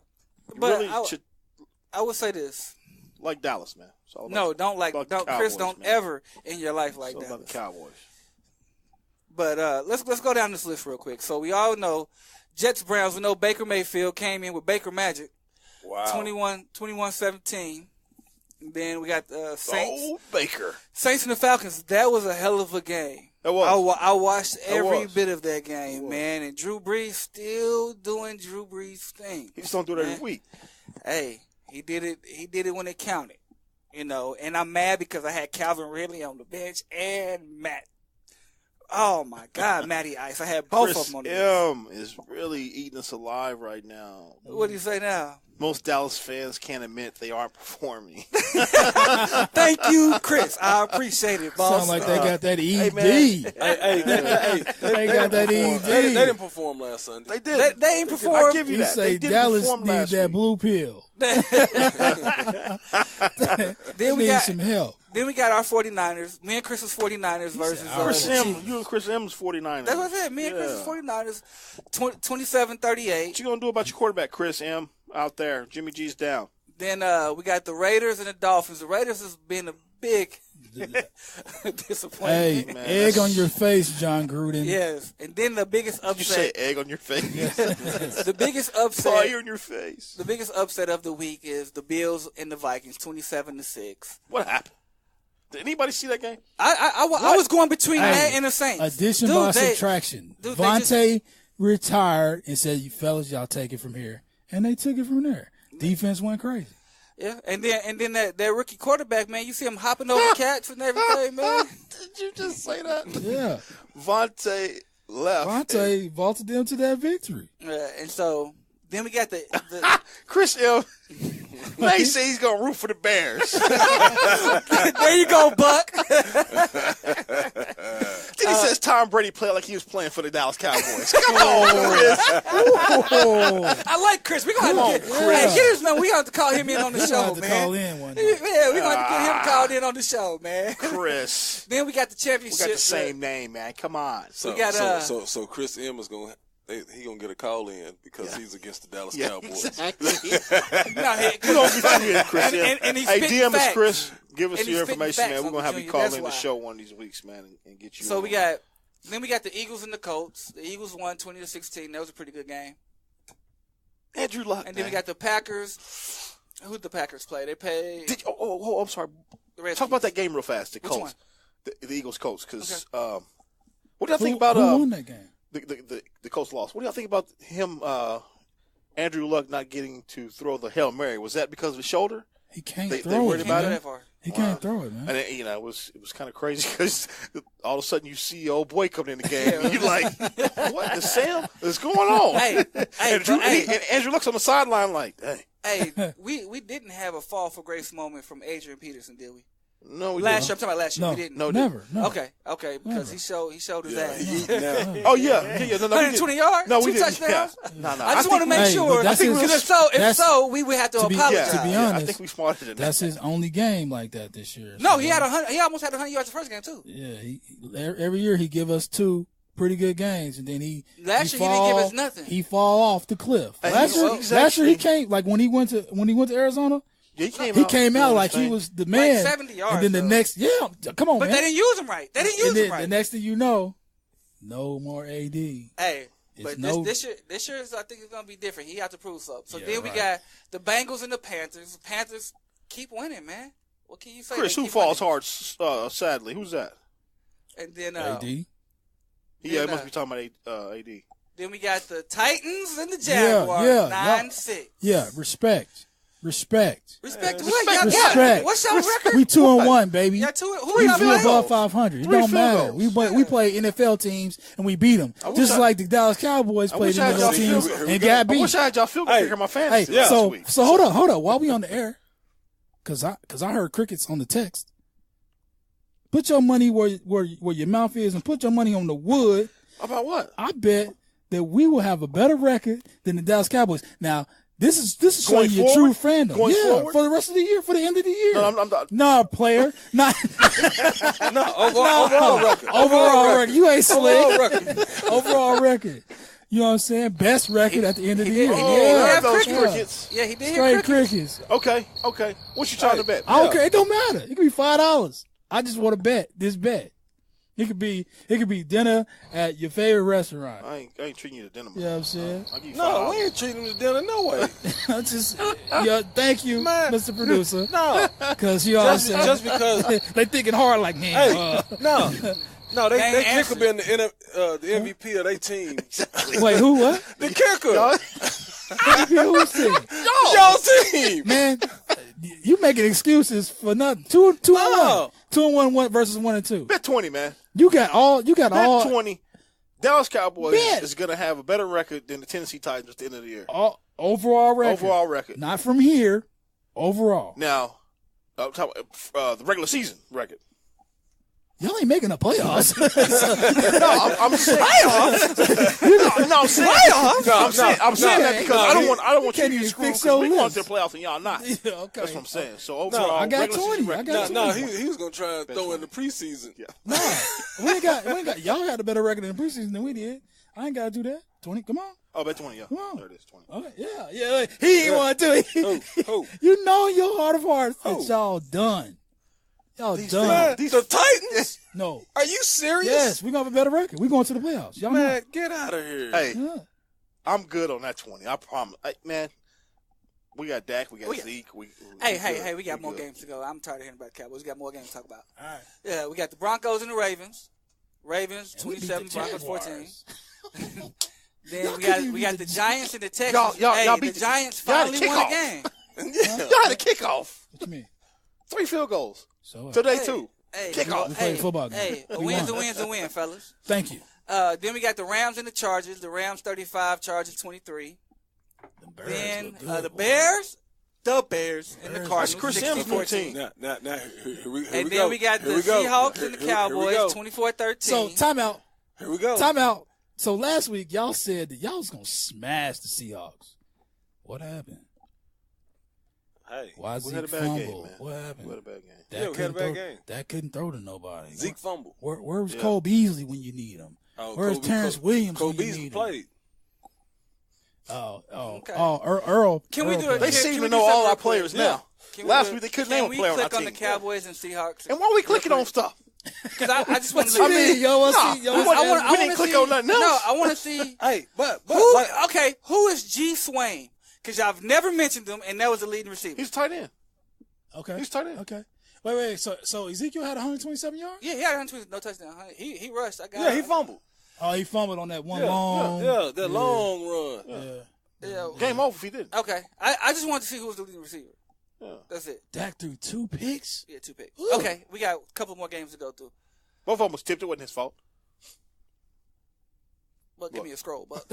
Speaker 4: But really I would say this.
Speaker 1: Like Dallas, man.
Speaker 4: No, don't Chris, don't
Speaker 1: man.
Speaker 4: Ever in your life like
Speaker 1: that.
Speaker 4: Dallas.
Speaker 1: About the Cowboys.
Speaker 4: But let's go down this list real quick. So we all know Jets Browns, we know Baker Mayfield came in with Baker Magic.
Speaker 1: Wow.
Speaker 4: 21-17. Then we got Saints.
Speaker 1: Oh, Baker.
Speaker 4: Saints and the Falcons. That was a hell of a game.
Speaker 1: It was.
Speaker 4: I watched every bit of that game, man. And Drew Brees still doing Drew Brees' thing.
Speaker 1: He just don't do it every week.
Speaker 4: Hey, he did it. He did it when it counted. You know, and I'm mad because I had Calvin Ridley on the bench and Matt Oh my God, Matty Ice! I had both of them on the
Speaker 1: list. Chris M is really eating us alive right now.
Speaker 4: What do you say now?
Speaker 1: Most Dallas fans can't admit they aren't performing.
Speaker 4: Thank you, Chris. I appreciate it, boss.
Speaker 2: Sound like they got that ED.
Speaker 3: They
Speaker 2: got that ED.
Speaker 3: They didn't perform last Sunday.
Speaker 1: They did.
Speaker 4: They ain't performed.
Speaker 1: I give you
Speaker 2: You
Speaker 1: that.
Speaker 2: say Dallas needs that blue pill.
Speaker 4: Then we
Speaker 2: need
Speaker 4: got
Speaker 2: some help.
Speaker 4: Then we got our 49ers. Me and Chris was 49ers versus
Speaker 1: Chris M. You and Chris M's 49ers.
Speaker 4: That's what I said. Me and Chris is 49ers. 27-38.
Speaker 1: What you gonna do about your quarterback, Chris M. out there? Jimmy G's down.
Speaker 4: Then we got the Raiders and the Dolphins. The Raiders has been a big disappointment.
Speaker 2: Hey, man, egg on your face, John Gruden.
Speaker 4: Yes, and then the biggest upset.
Speaker 1: Did you say egg on your face?
Speaker 4: The biggest upset.
Speaker 1: Fire in your face.
Speaker 4: The biggest upset of the week is the Bills and the Vikings, 27-6.
Speaker 1: What happened? Did anybody see that game?
Speaker 4: I was going between that and the Saints.
Speaker 2: Addition by subtraction. Vontae retired and said, "You fellas, y'all take it from here," and they took it from there. Defense went crazy.
Speaker 4: Yeah, and then that rookie quarterback, man, you see him hopping over cats and everything, man.
Speaker 1: Did you just say that?
Speaker 2: Yeah.
Speaker 1: Vontae left.
Speaker 2: Vontae vaulted them to that victory.
Speaker 4: And so then we got the
Speaker 1: Chris M. They say he's gonna root for the Bears.
Speaker 4: There you go, Buck.
Speaker 1: Then he says Tom Brady played like he was playing for the Dallas Cowboys. Come on, Chris.
Speaker 4: I like Chris. We're gonna have to get his man. We have to call him in on the show, man.
Speaker 2: Call in one day.
Speaker 4: Yeah, we're gonna have to get him called in on the show, man.
Speaker 1: Chris.
Speaker 4: Then we got the championship.
Speaker 1: We got the same name, man. Come on.
Speaker 3: So Chris M is gonna. He gonna get a call in because he's against the Dallas Cowboys.
Speaker 1: Exactly. Chris M. Hey, DM us, Chris. Give us your information, man. We're gonna have you call in the show one of these weeks, man, and get you.
Speaker 4: So we got the Eagles and the Colts. The Eagles won 20-16. That was a pretty good game.
Speaker 1: Andrew Luck.
Speaker 4: And then we got the Packers. Who did the Packers play? They played.
Speaker 1: I'm sorry. Talk about that game real fast. The Colts.
Speaker 4: One?
Speaker 1: The Eagles Colts. Because what do y'all think about
Speaker 2: who won that game?
Speaker 1: The Colts lost. What do y'all think about him, Andrew Luck, not getting to throw the Hail Mary? Was that because of his shoulder?
Speaker 2: He can't throw it.
Speaker 1: They worried about it?
Speaker 2: He can't throw it, man.
Speaker 1: And it was kind of crazy because all of a sudden you see old boy coming in the game and you're like, what the Sam is going on? And Andrew Luck's on the sideline like,
Speaker 4: hey, we didn't have a fall for grace moment from Adrian Peterson, did we?
Speaker 1: No, we
Speaker 4: last
Speaker 1: didn't.
Speaker 4: year. I'm talking about last year.
Speaker 2: No,
Speaker 4: we didn't.
Speaker 2: No, never.
Speaker 4: Okay, because he showed his ass.
Speaker 1: Oh yeah. No,
Speaker 4: 120 yards.
Speaker 1: No, we
Speaker 4: 2
Speaker 1: didn't.
Speaker 4: touchdowns.
Speaker 1: No.
Speaker 4: I just want to make sure. If so, we would have to apologize.
Speaker 2: To be honest,
Speaker 1: I think we smarter than that.
Speaker 2: That's his only game like that this year.
Speaker 4: No, he almost had 100 yards the first game too.
Speaker 2: Yeah, every year he give us 2 pretty good games, and then
Speaker 4: last year he didn't give us nothing.
Speaker 2: He fall off the cliff. Last year he came like when he went to Arizona.
Speaker 1: He
Speaker 2: came out like he was the man.
Speaker 4: Like 70 yards.
Speaker 2: And then the next, come on,
Speaker 4: but
Speaker 2: man.
Speaker 4: they didn't use him right.
Speaker 2: The next thing you know, no more AD.
Speaker 4: Hey, but this year I think it's gonna be different. He had to prove something. So then we got the Bengals and the Panthers. The Panthers keep winning, man. What can you say?
Speaker 1: Chris, who falls hard? Sadly, who's that?
Speaker 4: And then
Speaker 2: AD.
Speaker 1: Yeah, it must be talking about AD.
Speaker 4: Then we got the Titans and the Jaguars. 9-6.
Speaker 2: Yeah, respect. Respect
Speaker 4: what?
Speaker 2: Respect.
Speaker 4: What's your record?
Speaker 2: We 2-1, baby.
Speaker 4: Yeah, 2. Who
Speaker 2: we
Speaker 4: y'all playing?
Speaker 2: above 500. It don't matter. We play NFL teams and we beat them. Just like the Dallas Cowboys played NFL teams and got beat.
Speaker 1: I wish I had y'all feel good to hear my fantasy last week.
Speaker 2: So hold on. While we on the air, because I heard crickets on the text. Put your money where your mouth is and put your money on the wood.
Speaker 1: About what?
Speaker 2: I bet that we will have a better record than the Dallas Cowboys. Now, This is showing you true fandom.
Speaker 1: Going forward?
Speaker 2: For the rest of the year, for the end of the year.
Speaker 1: No, I'm not.
Speaker 2: Nah, player. Nah.
Speaker 3: Overall record.
Speaker 2: Overall record. You ain't slick.
Speaker 3: Overall record.
Speaker 2: Overall record. You know what I'm saying? Best record at the end of the year.
Speaker 1: Those crickets.
Speaker 4: Yeah, he did.
Speaker 2: Straight crickets.
Speaker 1: Okay. What you trying to bet?
Speaker 2: I don't care. It don't matter. It could be $5. I just want to bet this bet. It could be dinner at your favorite restaurant.
Speaker 1: I ain't treating you to dinner.
Speaker 2: You know what I'm saying?
Speaker 3: No, we ain't treating him to dinner. No way.
Speaker 2: Thank you,
Speaker 3: man,
Speaker 2: Mr. Producer.
Speaker 3: No,
Speaker 2: because you know
Speaker 3: just because
Speaker 2: they thinking hard like me.
Speaker 3: Hey, no, they kicker been the MVP of their team.
Speaker 2: Wait, who? What?
Speaker 3: The kicker.
Speaker 2: Who's team?
Speaker 3: Your team,
Speaker 2: man. You making excuses for nothing. 2-1. 2-1 versus 1-2.
Speaker 1: Bet 20, man.
Speaker 2: You got all.
Speaker 1: That 20. Dallas Cowboys is going to have a better record than the Tennessee Titans at the end of the year.
Speaker 2: Overall record.
Speaker 1: Overall record.
Speaker 2: Not from here. Overall.
Speaker 1: Now, the regular season record.
Speaker 2: Y'all ain't making the playoffs.
Speaker 1: No, I'm saying playoffs. I'm saying I'm saying that because I don't want you to get screwed because we want to the playoffs and y'all not. Yeah, okay. That's what I'm saying. So overall,
Speaker 2: I got 20.
Speaker 3: He was gonna try and throw in the preseason.
Speaker 2: Yeah. Nah, we ain't got. Y'all got a better record in the preseason than we did. I ain't gotta do that. 20. Come on.
Speaker 1: Oh, bet 20. Yeah.
Speaker 2: Come on.
Speaker 1: There it is. 20.
Speaker 2: Okay. Yeah. He ain't want to do it.
Speaker 3: Who?
Speaker 2: You know in your heart of hearts that y'all done. Y'all done.
Speaker 3: The Titans?
Speaker 2: No.
Speaker 3: Are you serious?
Speaker 2: Yes, we're going to have a better record. We're going to the playoffs. Y'all
Speaker 3: man, get out of here.
Speaker 1: Hey, I'm good on that 20. I promise. Man, we got Dak. We got Zeke.
Speaker 4: Hey, we got more games to go. I'm tired of hearing about the Cowboys. We got more games to talk about. All right. Yeah, we got the Broncos and the Ravens. Ravens, 27, Broncos, 14. Then we got the Giants and the Texans.
Speaker 1: Y'all
Speaker 4: the Giants finally won a game.
Speaker 1: Y'all had a kickoff.
Speaker 2: What you mean?
Speaker 1: 3 field goals.
Speaker 2: So
Speaker 1: today, too.
Speaker 2: Kickoff. We played a football game.
Speaker 4: Hey, a win's a win, fellas.
Speaker 2: Thank you.
Speaker 4: Then we got the Rams and the Chargers. The Rams 35, Chargers 23. Then the Bears and the Cardinals.
Speaker 1: That's Chris Sims'
Speaker 4: 14.
Speaker 3: Now,
Speaker 4: and then we got the Seahawks and the Cowboys 24-13.
Speaker 2: So, timeout.
Speaker 3: Here we go.
Speaker 2: Timeout. So, last week, y'all said that y'all was going to smash the Seahawks. What happened?
Speaker 3: Hey,
Speaker 2: why
Speaker 1: we had a bad game, man.
Speaker 2: What happened?
Speaker 1: We had a bad game.
Speaker 3: We had a bad game.
Speaker 2: That couldn't throw to nobody.
Speaker 3: Zeke fumble.
Speaker 2: Where was Cole Beasley when you need him? Where's Terrence Williams when you need him?
Speaker 3: Played.
Speaker 4: Okay.
Speaker 2: Earl.
Speaker 4: Can we do it?
Speaker 1: They seem to know all our players now. Last week they couldn't name a player on our team.
Speaker 4: Can we click on the Cowboys and Seahawks?
Speaker 1: And why are we clicking on stuff?
Speaker 4: Because I just want to see.
Speaker 1: We didn't click on nothing else.
Speaker 4: No, I want to see.
Speaker 3: Hey, but
Speaker 4: who is G. Swain? Because y'all have never mentioned him, and that was the leading receiver.
Speaker 1: He's tight end.
Speaker 2: Okay.
Speaker 1: He's tight end.
Speaker 2: Okay. Wait. So Ezekiel had 127 yards?
Speaker 4: Yeah, he had 127, no touchdown. He rushed.
Speaker 3: He fumbled.
Speaker 2: Oh, he fumbled on that one
Speaker 3: long. That long run.
Speaker 1: Yeah. Game over if he didn't.
Speaker 4: Okay. I just wanted to see who was the leading receiver. Yeah. That's it.
Speaker 2: Dak threw 2 picks?
Speaker 4: Yeah, 2 picks. Ooh. Okay, we got a couple more games to go through.
Speaker 1: Both of them was tipped. It wasn't his fault.
Speaker 4: Well, give me a scroll, but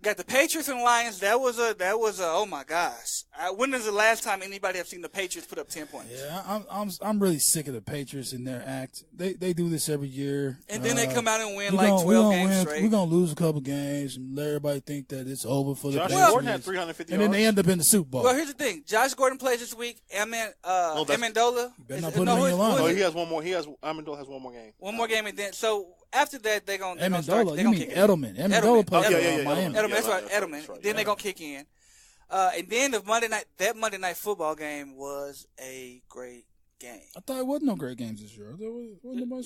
Speaker 4: got the Patriots and Lions. That was a oh my gosh. When is the last time anybody have seen the Patriots put up 10 points?
Speaker 2: Yeah, I'm really sick of the Patriots and their act. They do this every year.
Speaker 4: And then they come out and win 12 games straight.
Speaker 2: We're going to lose a couple games and let everybody think that it's over for the Patriots.
Speaker 1: Josh Gordon had 350 yards.
Speaker 2: And then they end up in the Super Bowl.
Speaker 4: Well, here's the thing. Josh Gordon plays this week. Amendola.
Speaker 2: You better not put him in your line.
Speaker 1: Oh, he has one more. Amendola has one more game.
Speaker 4: One more game, and then after that, they're going to
Speaker 2: start. You mean Edelman. Edelman plays Miami.
Speaker 4: Edelman, that's right, Edelman. Right, then they're going to kick in. And then that Monday night football game was a great game.
Speaker 2: I thought it wasn't no great games this year.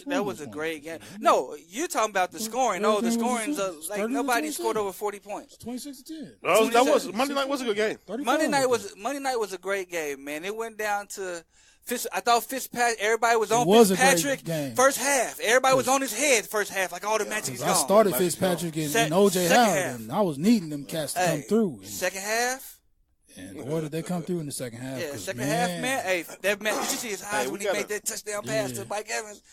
Speaker 4: That was a great game. No, you're talking about the scoring. No, the scoring's like nobody scored over 40 points.
Speaker 2: 26-10.
Speaker 1: That was Monday night was a good game.
Speaker 4: Monday night was a great game, man. It went down to I thought Fitzpatrick. Everybody was on Fitzpatrick first half. Everybody was on his head first half, like all the matches gone.
Speaker 2: I started Fitzpatrick and O.J. Howard, and I was needing them cats to come through.
Speaker 4: Second half.
Speaker 2: And boy, did they come through in the second half.
Speaker 4: Yeah, second half, man. Hey, that man, did you see his eyes when he made that touchdown pass to Mike Evans?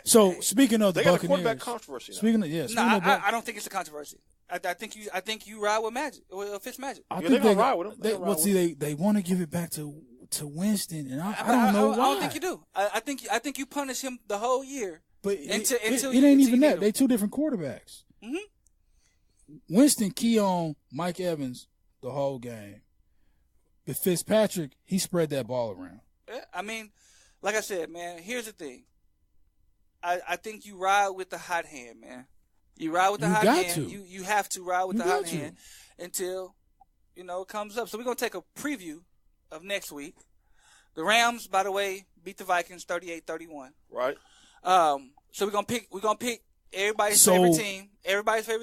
Speaker 2: So, speaking of the Buccaneers.
Speaker 1: They got a quarterback controversy now.
Speaker 2: Speaking of,
Speaker 4: I don't think it's a controversy. I think you ride with Magic, with Fitzmagic.
Speaker 1: I think they're going to ride with him.
Speaker 2: They want to give it back to Winston, and I don't know why.
Speaker 4: I don't think you do. I think you punish him the whole year.
Speaker 2: But it ain't even that. They 2 different quarterbacks.
Speaker 4: Mm-hmm.
Speaker 2: Winston key on Mike Evans the whole game. But Fitzpatrick, he spread that ball around.
Speaker 4: Yeah, I mean, like I said, man, here's the thing. I think you ride with the hot hand, man. You ride with the hot hand. You have to ride with the hot hand until, it comes up. So we're going to take a preview of next week. The Rams, by the way, beat the Vikings 38-31.
Speaker 1: Right.
Speaker 4: So we're gonna pick everybody's favorite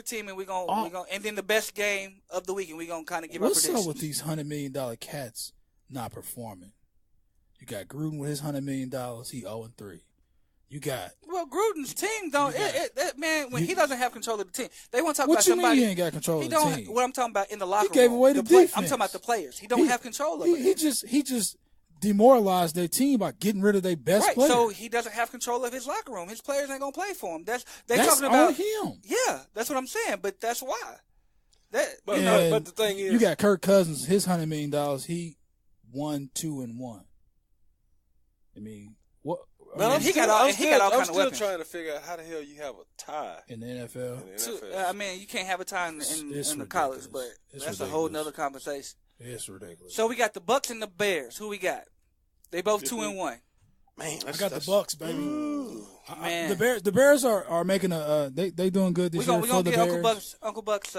Speaker 4: team, and we're gonna and then the best game of the week, and we're gonna kind of give our predictions.
Speaker 2: What's up with these $100 million cats not performing? You got Gruden with his $100 million, he 0-3. You got
Speaker 4: Gruden's team don't. Man, when he doesn't have control of the team, they want to talk about
Speaker 2: somebody.
Speaker 4: What
Speaker 2: you mean he ain't got control of the team?
Speaker 4: What I'm talking about in the locker room.
Speaker 2: He gave away the defense.
Speaker 4: I'm talking about the players. He don't have control of it.
Speaker 2: He just demoralized their team by getting rid of their best player.
Speaker 4: So he doesn't have control of his locker room. His players ain't gonna play for him. That's talking
Speaker 2: on
Speaker 4: about
Speaker 2: him.
Speaker 4: Yeah, that's what I'm saying. But that's why.
Speaker 3: But the thing is,
Speaker 2: you got Kirk Cousins, his $100 million. He 1-2-1. I mean, what?
Speaker 4: Man, he got all kind of weapons.
Speaker 3: I'm still trying to figure out how the hell you have a tie
Speaker 2: in the NFL.
Speaker 4: I mean, you can't have a tie in the college, but that's ridiculous. A whole nother conversation.
Speaker 2: It's ridiculous.
Speaker 4: So we got the Bucks and the Bears. Who we got? They both 2-1.
Speaker 2: Man, I got the Bucks, baby. Man, the Bears are making they doing good this year.
Speaker 4: We're gonna get Uncle Bucks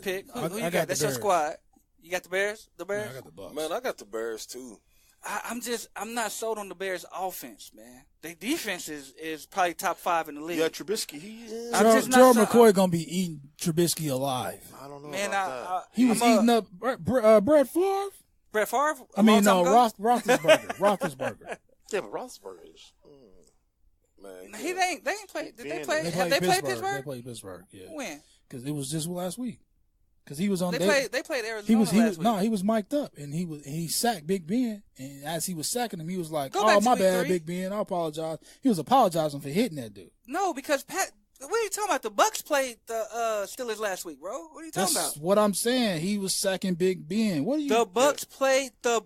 Speaker 4: pick. Who you got? That's your squad. You got the Bears? The Bears?
Speaker 2: Yeah, I got the Bucks.
Speaker 3: Man, I got the Bears too.
Speaker 4: I'm not sold on the Bears' offense, man. Their defense is probably top 5 in the league.
Speaker 1: Yeah, Trubisky.
Speaker 2: Gerald McCoy gonna be eating Trubisky alive.
Speaker 1: I don't know.
Speaker 4: Man,
Speaker 2: he was eating up Brett Favre.
Speaker 4: Brett Favre?
Speaker 2: I mean, no, Roethlisberger. Roethlisberger.
Speaker 1: Yeah, but Roethlisberger is.
Speaker 3: Man,
Speaker 4: they ain't played. Did they play?
Speaker 2: Have they played Pittsburgh? They
Speaker 4: played
Speaker 2: Pittsburgh. Yeah.
Speaker 4: When?
Speaker 2: Because it was just last week. Because he was on.
Speaker 4: They played Arizona last week.
Speaker 2: No, he was mic'd up, and he sacked Big Ben. And as he was sacking him, he was like, "Oh, my bad, Big Ben. I apologize." He was apologizing for hitting that dude.
Speaker 4: No, because what are you talking about? The Bucks played the Steelers last week, bro. What are you talking about?
Speaker 2: That's what I'm saying. He was sacking Big Ben. What are you?
Speaker 4: The Bucks played the.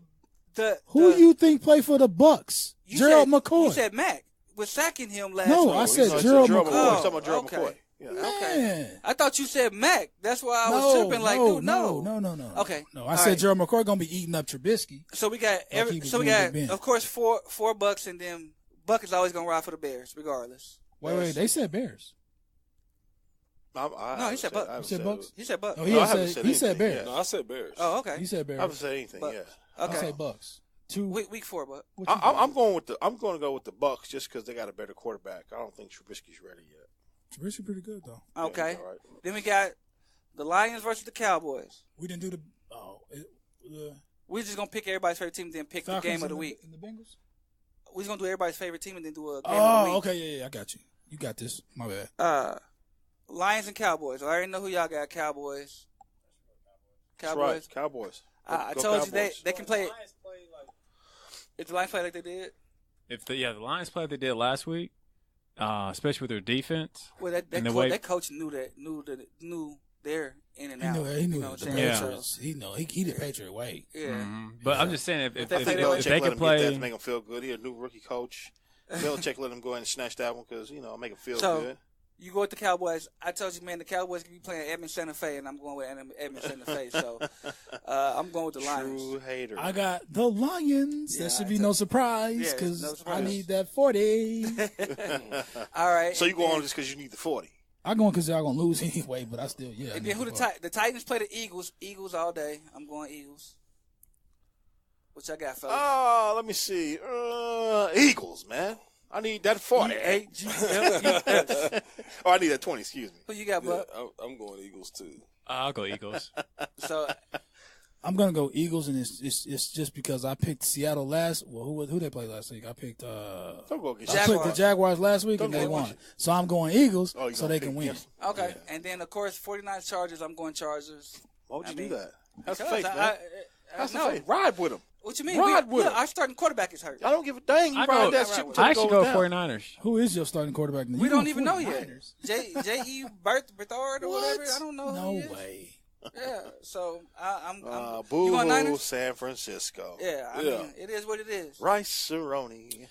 Speaker 2: Who do you think played for the Bucks? Gerald McCoy.
Speaker 4: You said Mac was sacking him last week.
Speaker 2: No, I said Gerald McCoy.
Speaker 1: Talking about Gerald McCoy.
Speaker 4: Yeah. Okay. I thought you said Mac. That's why I was tripping. Like, dude, no. Okay.
Speaker 2: No, I said Gerald McCoy gonna be eating up Trubisky.
Speaker 4: So we got of course four Bucks, and then Buck is always gonna ride for the Bears regardless.
Speaker 2: Wait, they said Bears.
Speaker 4: No, he said Bucks.
Speaker 2: He said Bucks.
Speaker 4: He said Bucks.
Speaker 2: Oh, he said Bears.
Speaker 3: Yeah. No, I said Bears.
Speaker 4: Oh, okay.
Speaker 2: He said Bears.
Speaker 1: I haven't said anything.
Speaker 4: Bucks.
Speaker 1: Yeah.
Speaker 2: Okay. I say Bucks.
Speaker 4: Week 4, Buck.
Speaker 1: I'm going to go with the Bucks just because they got a better quarterback. I don't think Trubisky's ready yet.
Speaker 2: Trubisky pretty good though.
Speaker 4: Okay.
Speaker 1: Yeah, right.
Speaker 4: Then we got the Lions versus the Cowboys.
Speaker 2: We didn't do the.
Speaker 4: We're just gonna pick everybody's favorite team, and then pick
Speaker 2: Falcons
Speaker 4: the game of the week.
Speaker 2: And the Bengals.
Speaker 4: We're just gonna do everybody's favorite team, and then do a game of the week.
Speaker 2: Okay, yeah, I got you. You got this. My
Speaker 4: bad. Lions and Cowboys. I already know who y'all got. Cowboys.
Speaker 1: That's right. Cowboys.
Speaker 4: I told you they can play. If the Lions play like they did.
Speaker 11: The Lions play like they did last week, especially with their defense.
Speaker 4: Well, that coach knew they're in and out.
Speaker 2: He knew the Patriots. He the Patriot way.
Speaker 4: Yeah.
Speaker 11: Mm-hmm. But I'm just saying if they
Speaker 1: can
Speaker 11: play,
Speaker 1: that to make him feel good. He a new rookie coach. Belichick let him go ahead and snatch that one because make him feel good.
Speaker 4: You go with the Cowboys. I told you, man, the Cowboys can be playing Edmond Santa Fe, and I'm going with Edmond Santa Fe. So I'm going with the Lions.
Speaker 1: True hater.
Speaker 2: I got the Lions. That should be no surprise because I need that 40.
Speaker 4: All right.
Speaker 1: So you go on just because you need the 40.
Speaker 2: I'm going because y'all going to lose anyway, but I still,
Speaker 4: And then who the Titans play the Eagles. Eagles all day. I'm going Eagles. What y'all got, fellas?
Speaker 1: Oh, let me see. Eagles, man. I need that 40. I need that 20, excuse me.
Speaker 4: Who you got, Buck?
Speaker 3: I'm going Eagles, too.
Speaker 11: I'll go Eagles.
Speaker 4: So
Speaker 2: I'm going to go Eagles, and it's just because I picked Seattle last. Well, who they played last week? I picked the Jaguars last week, and they won. So I'm going Eagles so they can win.
Speaker 1: Yes.
Speaker 4: Okay. Yeah. And then, of course, 49ers Chargers, I'm going Chargers.
Speaker 1: Why would you do that? That's faith, man. That's faith. Ride with them.
Speaker 4: What you mean?
Speaker 1: Ride with him.
Speaker 4: Our starting quarterback is hurt.
Speaker 1: I don't give a dang. You ride that shit.
Speaker 11: I actually go 49ers.
Speaker 2: Who is your starting quarterback?
Speaker 4: We don't even know yet. J.E. Berthard or whatever. I don't know.
Speaker 2: No way.
Speaker 4: Yeah. So I'm
Speaker 1: boo
Speaker 4: you going Niners?
Speaker 1: San Francisco.
Speaker 4: Yeah. I mean, it is what it is.
Speaker 1: Rice-A-Roni.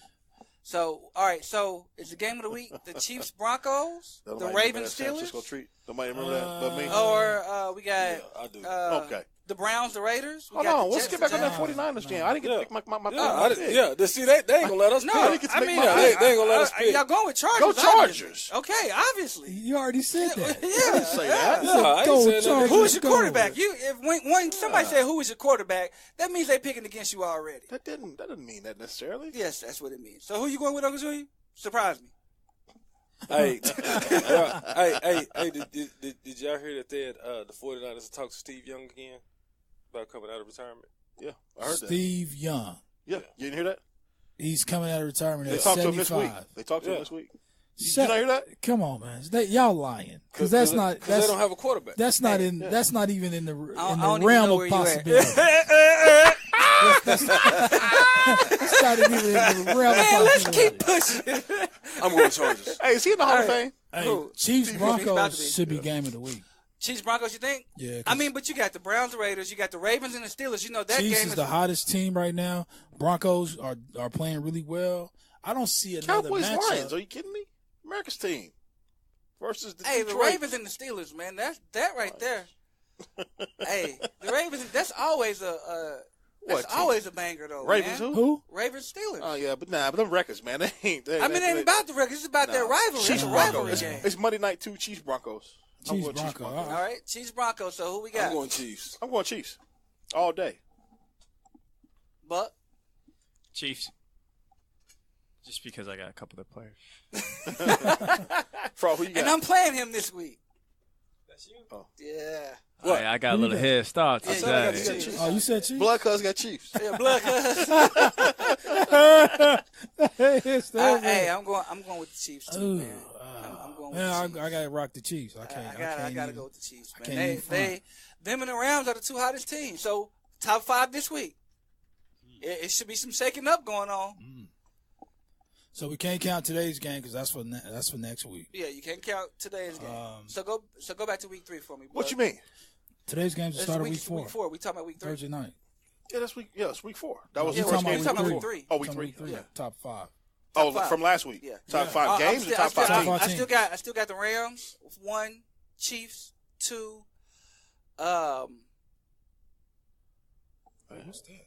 Speaker 4: So, all right. So, it's the game of the week. The Chiefs, Broncos, the Ravens, Steelers.
Speaker 1: Nobody remember that but me?
Speaker 4: Or we got
Speaker 3: I do.
Speaker 1: Okay.
Speaker 4: the Browns, the Raiders.
Speaker 1: Hold on. Let's get back on that 49ers game. I didn't get to pick my pick.
Speaker 3: See, they ain't going to let us pick.
Speaker 4: No,
Speaker 3: they ain't going to let us pick.
Speaker 4: Y'all going with Chargers.
Speaker 1: Go Chargers.
Speaker 4: Obviously. Okay, obviously.
Speaker 2: You already said that.
Speaker 1: I didn't say that.
Speaker 3: No, I ain't saying that.
Speaker 4: Who is your quarterback? When somebody said who is your quarterback, that means they picking against you already.
Speaker 1: That didn't mean that necessarily.
Speaker 4: Yes, that's what it means. So who you going with, Uncle Junior? Surprise me.
Speaker 3: Hey, did y'all hear that they had the 49ers talk to Steve Young again about coming out of retirement?
Speaker 1: Yeah, I heard
Speaker 2: Steve Young.
Speaker 1: Yeah, you didn't hear that?
Speaker 2: He's coming out of retirement
Speaker 1: They
Speaker 2: at
Speaker 1: talked
Speaker 2: 75.
Speaker 1: to him this week. They talked to him this week. Did you not hear that?
Speaker 2: Come on, man. Y'all lying. Because
Speaker 3: they don't have a quarterback.
Speaker 2: That's not even in the realm of possibility. It's not even a real
Speaker 4: Man, let's keep pushing.
Speaker 3: I'm going Chargers.
Speaker 1: Hey, is he in the Hall of Fame?
Speaker 2: Hey, Chiefs Broncos should be game of the week.
Speaker 4: Chiefs Broncos, you think?
Speaker 2: Yeah.
Speaker 4: I mean, but you got the Browns, Raiders, you got the Ravens and the Steelers. You know that
Speaker 2: Chiefs
Speaker 4: game
Speaker 2: is the hottest team right now. Broncos are playing really well. I don't see another
Speaker 1: Cowboys
Speaker 2: matchup.
Speaker 1: Lions. Are you kidding me? America's team versus the
Speaker 4: Hey,
Speaker 1: Detroit.
Speaker 4: the Ravens and the Steelers, man. That right there. Hey, the Ravens. That's always always a banger though.
Speaker 1: Ravens
Speaker 4: man.
Speaker 2: Who?
Speaker 4: Ravens Steelers.
Speaker 1: Oh yeah, but them records, man. They ain't.
Speaker 4: I mean, it ain't about the records. It's about their rivalry.
Speaker 1: Chiefs
Speaker 4: It's a
Speaker 1: Broncos.
Speaker 4: rivalry game.
Speaker 1: It's Monday night too. Chiefs Broncos.
Speaker 2: Chiefs Broncos.
Speaker 4: All right, Chiefs Broncos. So who we got?
Speaker 3: I'm going Chiefs.
Speaker 1: I'm going Chiefs all day.
Speaker 4: Buck.
Speaker 11: Chiefs. Just because I got a couple of players.
Speaker 1: Frog, who you got?
Speaker 4: And I'm playing him this week.
Speaker 11: That's you.
Speaker 1: Oh.
Speaker 4: Yeah.
Speaker 11: What? I got a little head start
Speaker 4: Yeah,
Speaker 11: today.
Speaker 2: Oh, you said Chiefs?
Speaker 1: Blood Cuz got Chiefs.
Speaker 4: Yeah, blood. Hey, I'm going with the Chiefs too, man. I'm going with the Chiefs.
Speaker 2: I gotta rock the Chiefs. I
Speaker 4: gotta go with the Chiefs, man. Them and the Rams are the two hottest teams. So top 5 this week. It should be some shaking up going on.
Speaker 2: So we can't count today's game because that's for next week.
Speaker 4: Yeah, you can't count today's game. So go back to week 3 for me.
Speaker 1: What you mean?
Speaker 2: Today's game's the start of week 4.
Speaker 4: Week 4. We talking about week 3.
Speaker 2: Thursday night.
Speaker 1: Yeah, that's week. Yeah, it's week 4. That was
Speaker 2: the first game.
Speaker 4: We talking about week 3.
Speaker 1: Oh, week 3.
Speaker 2: Yeah. Top 5.
Speaker 1: Oh, from last week.
Speaker 4: Yeah.
Speaker 1: Top 5 games or top 5 teams?
Speaker 4: I still got the Rams 1, Chiefs 2.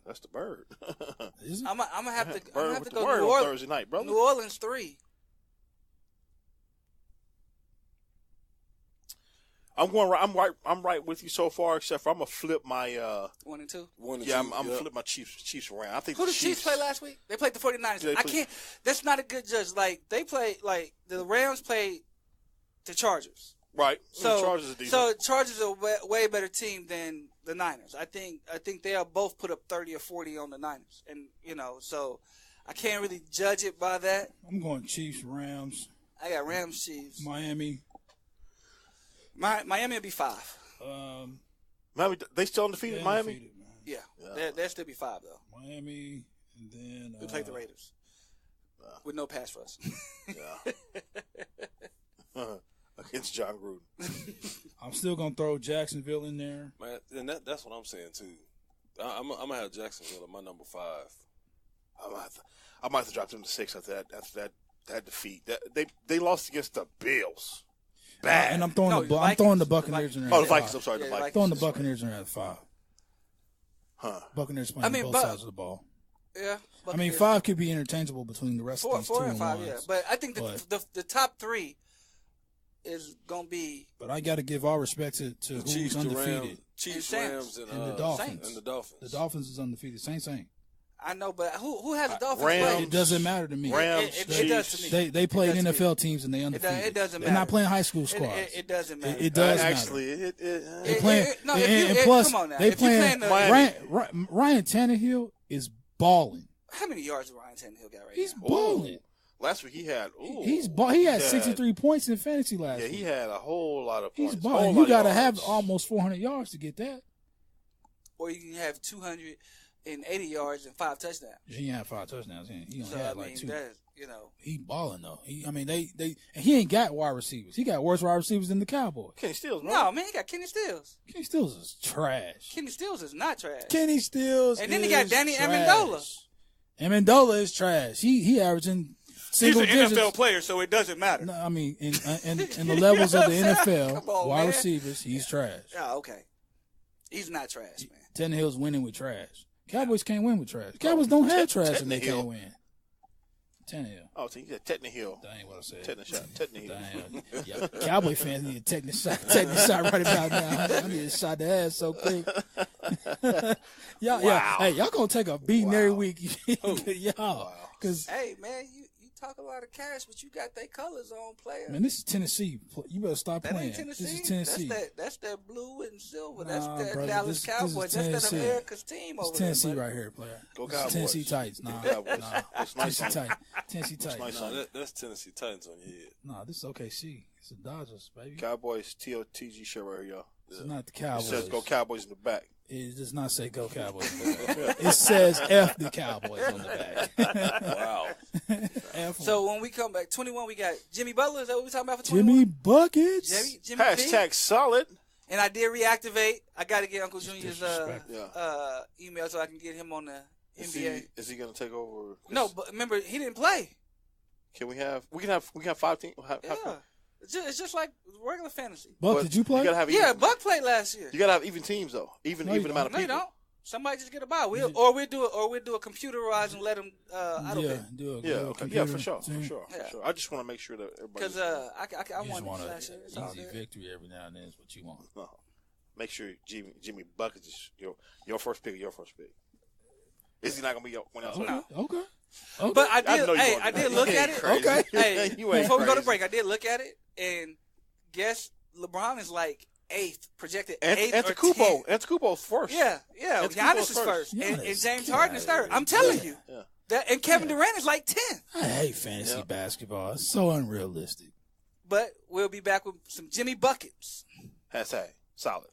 Speaker 1: That's the bird.
Speaker 4: I'm gonna have to go
Speaker 1: New
Speaker 4: New Orleans
Speaker 1: Thursday night, brother.
Speaker 4: New Orleans 3.
Speaker 1: I'm right with you so far, except for I'm gonna flip my
Speaker 4: 1 and 2.
Speaker 3: 1 and 2.
Speaker 1: Yeah, I'm gonna flip my Chiefs around. I think
Speaker 4: Who did the Chiefs play last week? They played the 49ers. I can't. That's not a good judge. Like they played. Like the Rams played the Chargers.
Speaker 1: Right.
Speaker 4: So
Speaker 1: the Chargers are decent.
Speaker 4: So Chargers are a way better team than the Niners. I think they'll both put up 30 or 40 on the Niners, and so I can't really judge it by that.
Speaker 2: I'm going Chiefs, Rams.
Speaker 4: I got Rams, Chiefs,
Speaker 2: Miami.
Speaker 4: Miami will be 5.
Speaker 1: Miami, they still undefeated. Miami.
Speaker 2: Undefeated,
Speaker 4: Yeah, they'll still be 5 though.
Speaker 2: Miami, and then
Speaker 4: we play the Raiders with no pass rush.
Speaker 1: Yeah. Against John Gruden.
Speaker 2: I'm still gonna throw Jacksonville in there.
Speaker 3: Man, and that's what I'm saying too. I'm gonna have Jacksonville at my number 5.
Speaker 1: I might have to drop them to 6 after that defeat. They lost against the Bills. Bad.
Speaker 2: And I'm throwing the Buccaneers in there.
Speaker 1: Oh, the Vikings. I'm sorry, the Vikings.
Speaker 2: Throwing the Buccaneers in there at 5.
Speaker 1: Huh?
Speaker 2: Buccaneers playing both sides of the ball.
Speaker 4: Yeah.
Speaker 2: I mean, 5 could be interchangeable between the rest of these 2 and 5.
Speaker 4: Yeah, but I think the top 3 is gonna be.
Speaker 2: But I got to give all respect to who's
Speaker 3: Chiefs,
Speaker 2: undefeated.
Speaker 3: Chiefs, Rams, and
Speaker 2: the Dolphins.
Speaker 3: And the Dolphins.
Speaker 2: The Dolphins is undefeated. Saints ain't.
Speaker 4: I know, but who has the Dolphins?
Speaker 1: Rams,
Speaker 2: it doesn't matter to me.
Speaker 1: Rams,
Speaker 4: it does to me.
Speaker 2: They play NFL teams and they undefeated.
Speaker 4: It doesn't matter.
Speaker 2: They're not playing high school squads.
Speaker 4: It doesn't matter.
Speaker 2: It does
Speaker 1: actually.
Speaker 2: matter.
Speaker 1: They
Speaker 2: playing. And plus,
Speaker 4: come on now.
Speaker 2: they playing. Ryan Tannehill is balling.
Speaker 4: How many yards does Ryan Tannehill got right
Speaker 2: He's
Speaker 4: now?
Speaker 2: balling.
Speaker 1: Last week he had.
Speaker 2: He had 63 points in fantasy last week.
Speaker 1: Yeah, he had a whole lot of points.
Speaker 2: He's balling. You got to have almost 400 yards to get that.
Speaker 4: Or you can have 280 yards and 5 touchdowns.
Speaker 2: He had 5 touchdowns. He only had like 2.
Speaker 4: He
Speaker 2: balling though. He ain't got wide receivers. He got worse wide receivers than the Cowboys.
Speaker 1: Kenny Stills, man.
Speaker 4: No, man, he got Kenny Stills.
Speaker 2: Kenny Stills is trash.
Speaker 4: Kenny Stills is not trash.
Speaker 2: Kenny Stills,
Speaker 4: and then he got Danny Amendola.
Speaker 2: Amendola is trash. He averaging single digits.
Speaker 4: He's an NFL player, so it doesn't matter.
Speaker 2: No, I mean, in the levels of the NFL, wide receivers, he's trash.
Speaker 4: Oh, okay. He's not trash, man.
Speaker 2: Tannehill's winning with trash. Cowboys can't win with trash. Cowboys don't have trash and they can't win. Tannehill.
Speaker 1: Oh, so you said Technihill.
Speaker 2: That ain't what I said.
Speaker 1: Technihill.
Speaker 2: Yeah, Cowboy fans need a technical shot right about now. I need a shot the ass so quick. Yeah. Hey, y'all gonna take a beating every week, y'all. Cause
Speaker 4: hey, man, you talk a lot of cash, but you got their colors on, player.
Speaker 2: Man, this is Tennessee. You better stop
Speaker 4: that
Speaker 2: playing.
Speaker 4: Ain't Tennessee.
Speaker 2: This is Tennessee.
Speaker 4: That's that blue and silver.
Speaker 2: Nah,
Speaker 4: that's that
Speaker 2: brother,
Speaker 4: Dallas Cowboys. That's that America's team over there.
Speaker 2: It's Tennessee right here, player.
Speaker 1: Go Cowboys.
Speaker 2: Tennessee Titans. Nah. Tennessee Titans. Tennessee Titans.
Speaker 3: No, that's Tennessee Titans on your head.
Speaker 2: Nah, this is OKC. It's the Dodgers, baby.
Speaker 1: Cowboys TOTG shirt right here, y'all.
Speaker 2: It's not the Cowboys.
Speaker 1: It says "Go Cowboys" in the back.
Speaker 2: It does not say "Go Cowboys" in the back. It says "F the Cowboys" on the back.
Speaker 3: Wow.
Speaker 4: So when we come back, 21, we got Jimmy Butler. Is that what we're talking about for 21?
Speaker 2: Jimmy Buckets.
Speaker 4: Jimmy
Speaker 1: Hashtag solid.
Speaker 4: And I did reactivate. I got to get Uncle Junior's email so I can get him on the NBA.
Speaker 1: Is he going to take over?
Speaker 4: No, but remember, he didn't play.
Speaker 1: Can we have 5 teams?
Speaker 4: It's just like regular fantasy.
Speaker 2: Buck, did you play?
Speaker 4: Buck played last year.
Speaker 1: You got to have even teams though. Even amount of people.
Speaker 4: No, you don't. Somebody just get a bye. We'll do a computerized and let them auto pay.
Speaker 1: For sure. I just want to make sure that everybody.
Speaker 4: Because I want
Speaker 2: an
Speaker 4: last year.
Speaker 2: easy victory every now and then is what you want.
Speaker 1: No, make sure Jimmy Buckets is your first pick. Your first pick. Is he not gonna be one else?
Speaker 2: Okay.
Speaker 4: But I did look at it.
Speaker 1: Okay.
Speaker 4: Hey, before we go to break, I did look at it, and guess LeBron is like 8th, projected 8th or 10th.
Speaker 1: Antetokounmpo's first.
Speaker 4: Yeah. Giannis is first, and James Harden is third. I'm telling you. Yeah. And Kevin Durant is like 10th.
Speaker 2: I hate fantasy basketball. It's so unrealistic.
Speaker 4: But we'll be back with some Jimmy Buckets.
Speaker 1: Hashtag solid.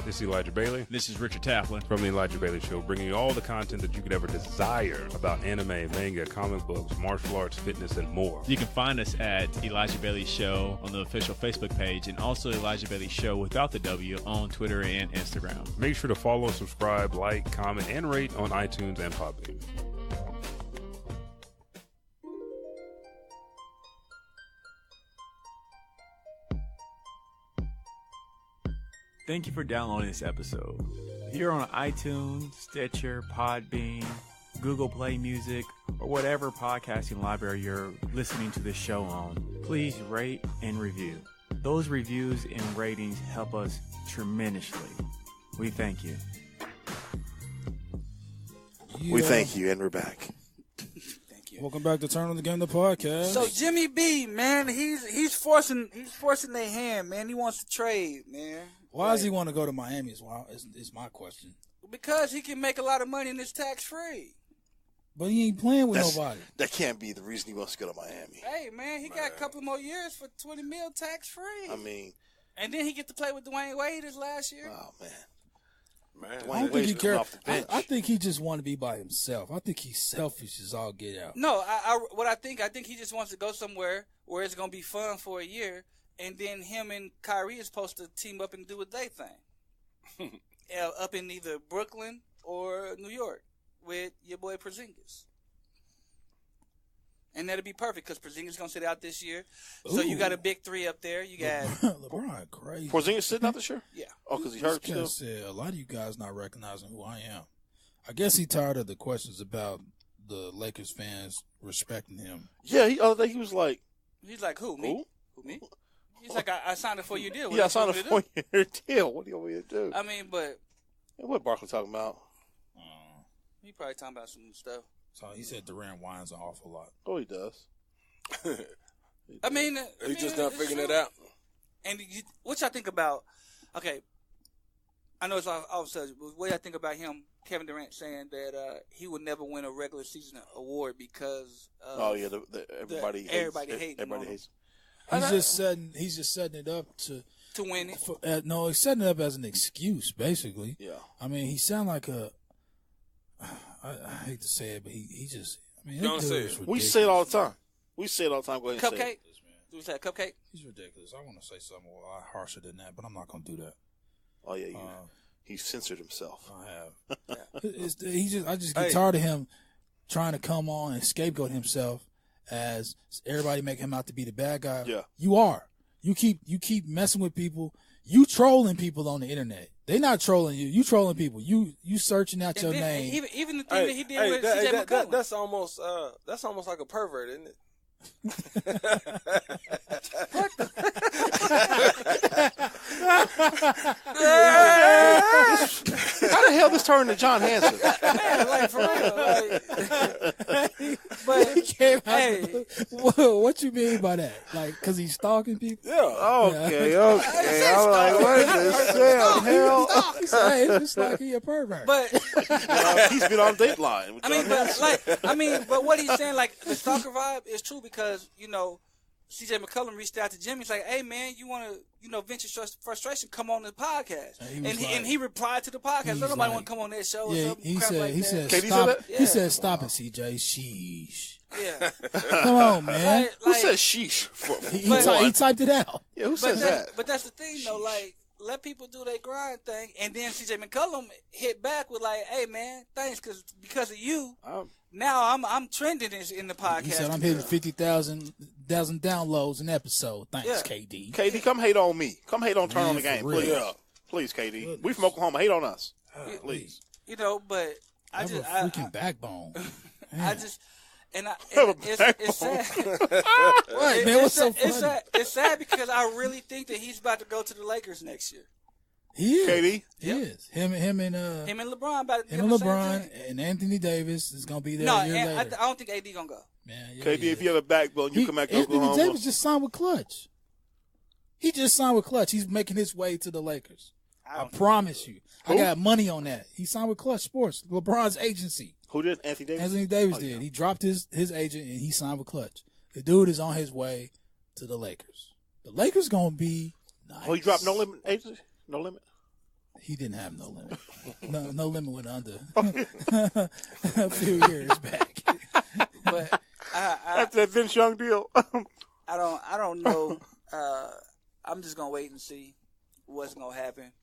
Speaker 12: This is Elijah Bailey.
Speaker 11: This is Richard Taplin
Speaker 12: from The Elijah Bailey Show, bringing you all the content that you could ever desire about anime, manga, comic books, martial arts, fitness, and more.
Speaker 11: You can find us at Elijah Bailey Show on the official Facebook page, and also Elijah Bailey Show without the W on Twitter and Instagram.
Speaker 12: Make sure to follow, subscribe, like, comment, and rate on iTunes and Podbean.
Speaker 11: Thank you for downloading this episode. If you're on iTunes, Stitcher, Podbean, Google Play Music, or whatever podcasting library you're listening to this show on, please rate and review. Those reviews and ratings help us tremendously. We thank you.
Speaker 1: We thank you, and we're back.
Speaker 2: Welcome back to Turn on the Game, the podcast.
Speaker 4: So Jimmy B, man, he's forcing their hand, man. He wants to trade, man.
Speaker 2: Why does he want to go to Miami? Is my question.
Speaker 4: Because he can make a lot of money and it's tax free.
Speaker 2: But he ain't playing with nobody.
Speaker 1: That can't be the reason he wants to go to Miami.
Speaker 4: Hey, man, he got a couple more years for $20 million tax free.
Speaker 1: I mean,
Speaker 4: and then he get to play with Dwayne Wade this last year.
Speaker 1: Oh man.
Speaker 2: I don't think he cares. I think he just want to be by himself. I think he's selfish as all get out.
Speaker 4: No, I think he just wants to go somewhere where it's gonna be fun for a year, and then him and Kyrie is supposed to team up and do what they think. Up in either Brooklyn or New York with your boy Porzingis. And that'll be perfect because Porzingis gonna sit out this year. Ooh. So you got a big three up there. You got
Speaker 2: LeBron crazy.
Speaker 1: Porzingis sitting out this year?
Speaker 4: Yeah.
Speaker 1: Oh, because he hurt still.
Speaker 2: Said, a lot of you guys not recognizing who I am. I guess he tired of the questions about the Lakers fans respecting him.
Speaker 1: Yeah, other day he was like,
Speaker 4: he's like, who me? Who me? He's like, I signed a 4-year deal.
Speaker 1: I signed a 4-year deal. What do you want me to do?
Speaker 4: I mean, but
Speaker 1: what Barkley talking about?
Speaker 4: He probably talking about some stuff.
Speaker 2: So he said Durant whines an awful lot.
Speaker 1: Oh, he does.
Speaker 4: I mean,
Speaker 3: he's just not figuring it out.
Speaker 4: And what y'all think about? Okay, I know it's off subject, but what y'all think about him, Kevin Durant, saying that he would never win a regular season award because
Speaker 1: everybody hates him.
Speaker 2: He's just setting it up to
Speaker 4: win it.
Speaker 2: No, he's setting it up as an excuse, basically.
Speaker 1: Yeah.
Speaker 2: I mean, he sound like a. I hate to say it, but he just. I mean,
Speaker 3: don't say it.
Speaker 1: We say it all the time. Go ahead and
Speaker 4: Cupcake?
Speaker 1: say it.
Speaker 4: Do we say Cupcake?
Speaker 2: He's ridiculous. I want to say something a lot harsher than that, but I'm not going to do that.
Speaker 1: Oh yeah, he censored himself.
Speaker 2: I have. I just get tired of him trying to come on and scapegoat himself as everybody make him out to be the bad guy.
Speaker 1: Yeah,
Speaker 2: you are. You keep messing with people. You trolling people on the internet. They not trolling you. You trolling people. You searching out your name.
Speaker 4: Even the thing that he did with CJ McCollum.
Speaker 3: That's almost like a pervert, isn't it?
Speaker 1: How the hell this turned to John Hanson?
Speaker 4: Man, like for real. But
Speaker 2: what you mean by that? Like, because he's stalking people?
Speaker 1: Yeah. Okay. I'm like, what is this damn hell?
Speaker 2: It's just like he a pervert.
Speaker 4: But
Speaker 1: he's been on Dateline.
Speaker 4: But what he's saying, like the stalker vibe, is true because CJ McCollum reached out to Jimmy. He's like, "Hey man, you want to, vent your frustration? Come on the podcast." And he replied to the podcast. Nobody want to come on that show.
Speaker 2: Yeah,
Speaker 4: or something. He
Speaker 2: said, He said, "Stop it, CJ. Sheesh."
Speaker 4: Yeah.
Speaker 2: Come on, man.
Speaker 1: Who says sheesh?
Speaker 2: He typed it out.
Speaker 1: Yeah, who says that?
Speaker 4: But that's the thing, though. Like, let people do their grind thing, and then CJ McCollum hit back with like, "Hey man, thanks because of you. Now I'm trending in the podcast."
Speaker 2: He said, "I'm hitting 50,000 downloads an episode. Thanks, KD.
Speaker 1: KD, come hate on me. Come hate on Turn on the Game, please. Yeah. Please, KD. Goodness. We from Oklahoma. Hate on us, please.
Speaker 4: But I just
Speaker 2: freaking backbone.
Speaker 4: It's sad.
Speaker 2: What, man? What's so funny?
Speaker 4: It's sad because I really think that he's about to go to the Lakers next year.
Speaker 2: He is.
Speaker 1: KD?
Speaker 2: He is. Him and
Speaker 4: LeBron.
Speaker 2: Him and LeBron and Anthony Davis is gonna be there a year later.
Speaker 4: I don't think AD gonna go.
Speaker 2: Man,
Speaker 1: KD, if you have a backbone, you come back to Oklahoma.
Speaker 2: Anthony Davis just signed with Clutch. He just signed with Clutch. He's making his way to the Lakers. I promise you.
Speaker 1: Who?
Speaker 2: I got money on that. He signed with Clutch Sports, LeBron's agency.
Speaker 1: Who did? Anthony Davis?
Speaker 2: Anthony Davis did. Yeah. He dropped his agent and he signed with Clutch. The dude is on his way to the Lakers. The Lakers gonna be nice.
Speaker 1: Oh, he dropped No Limit agency? No Limit?
Speaker 2: He didn't have No Limit. No Limit went under a few years back.
Speaker 4: But
Speaker 1: after that Vince Young deal.
Speaker 4: I don't know. I'm just gonna wait and see what's gonna happen.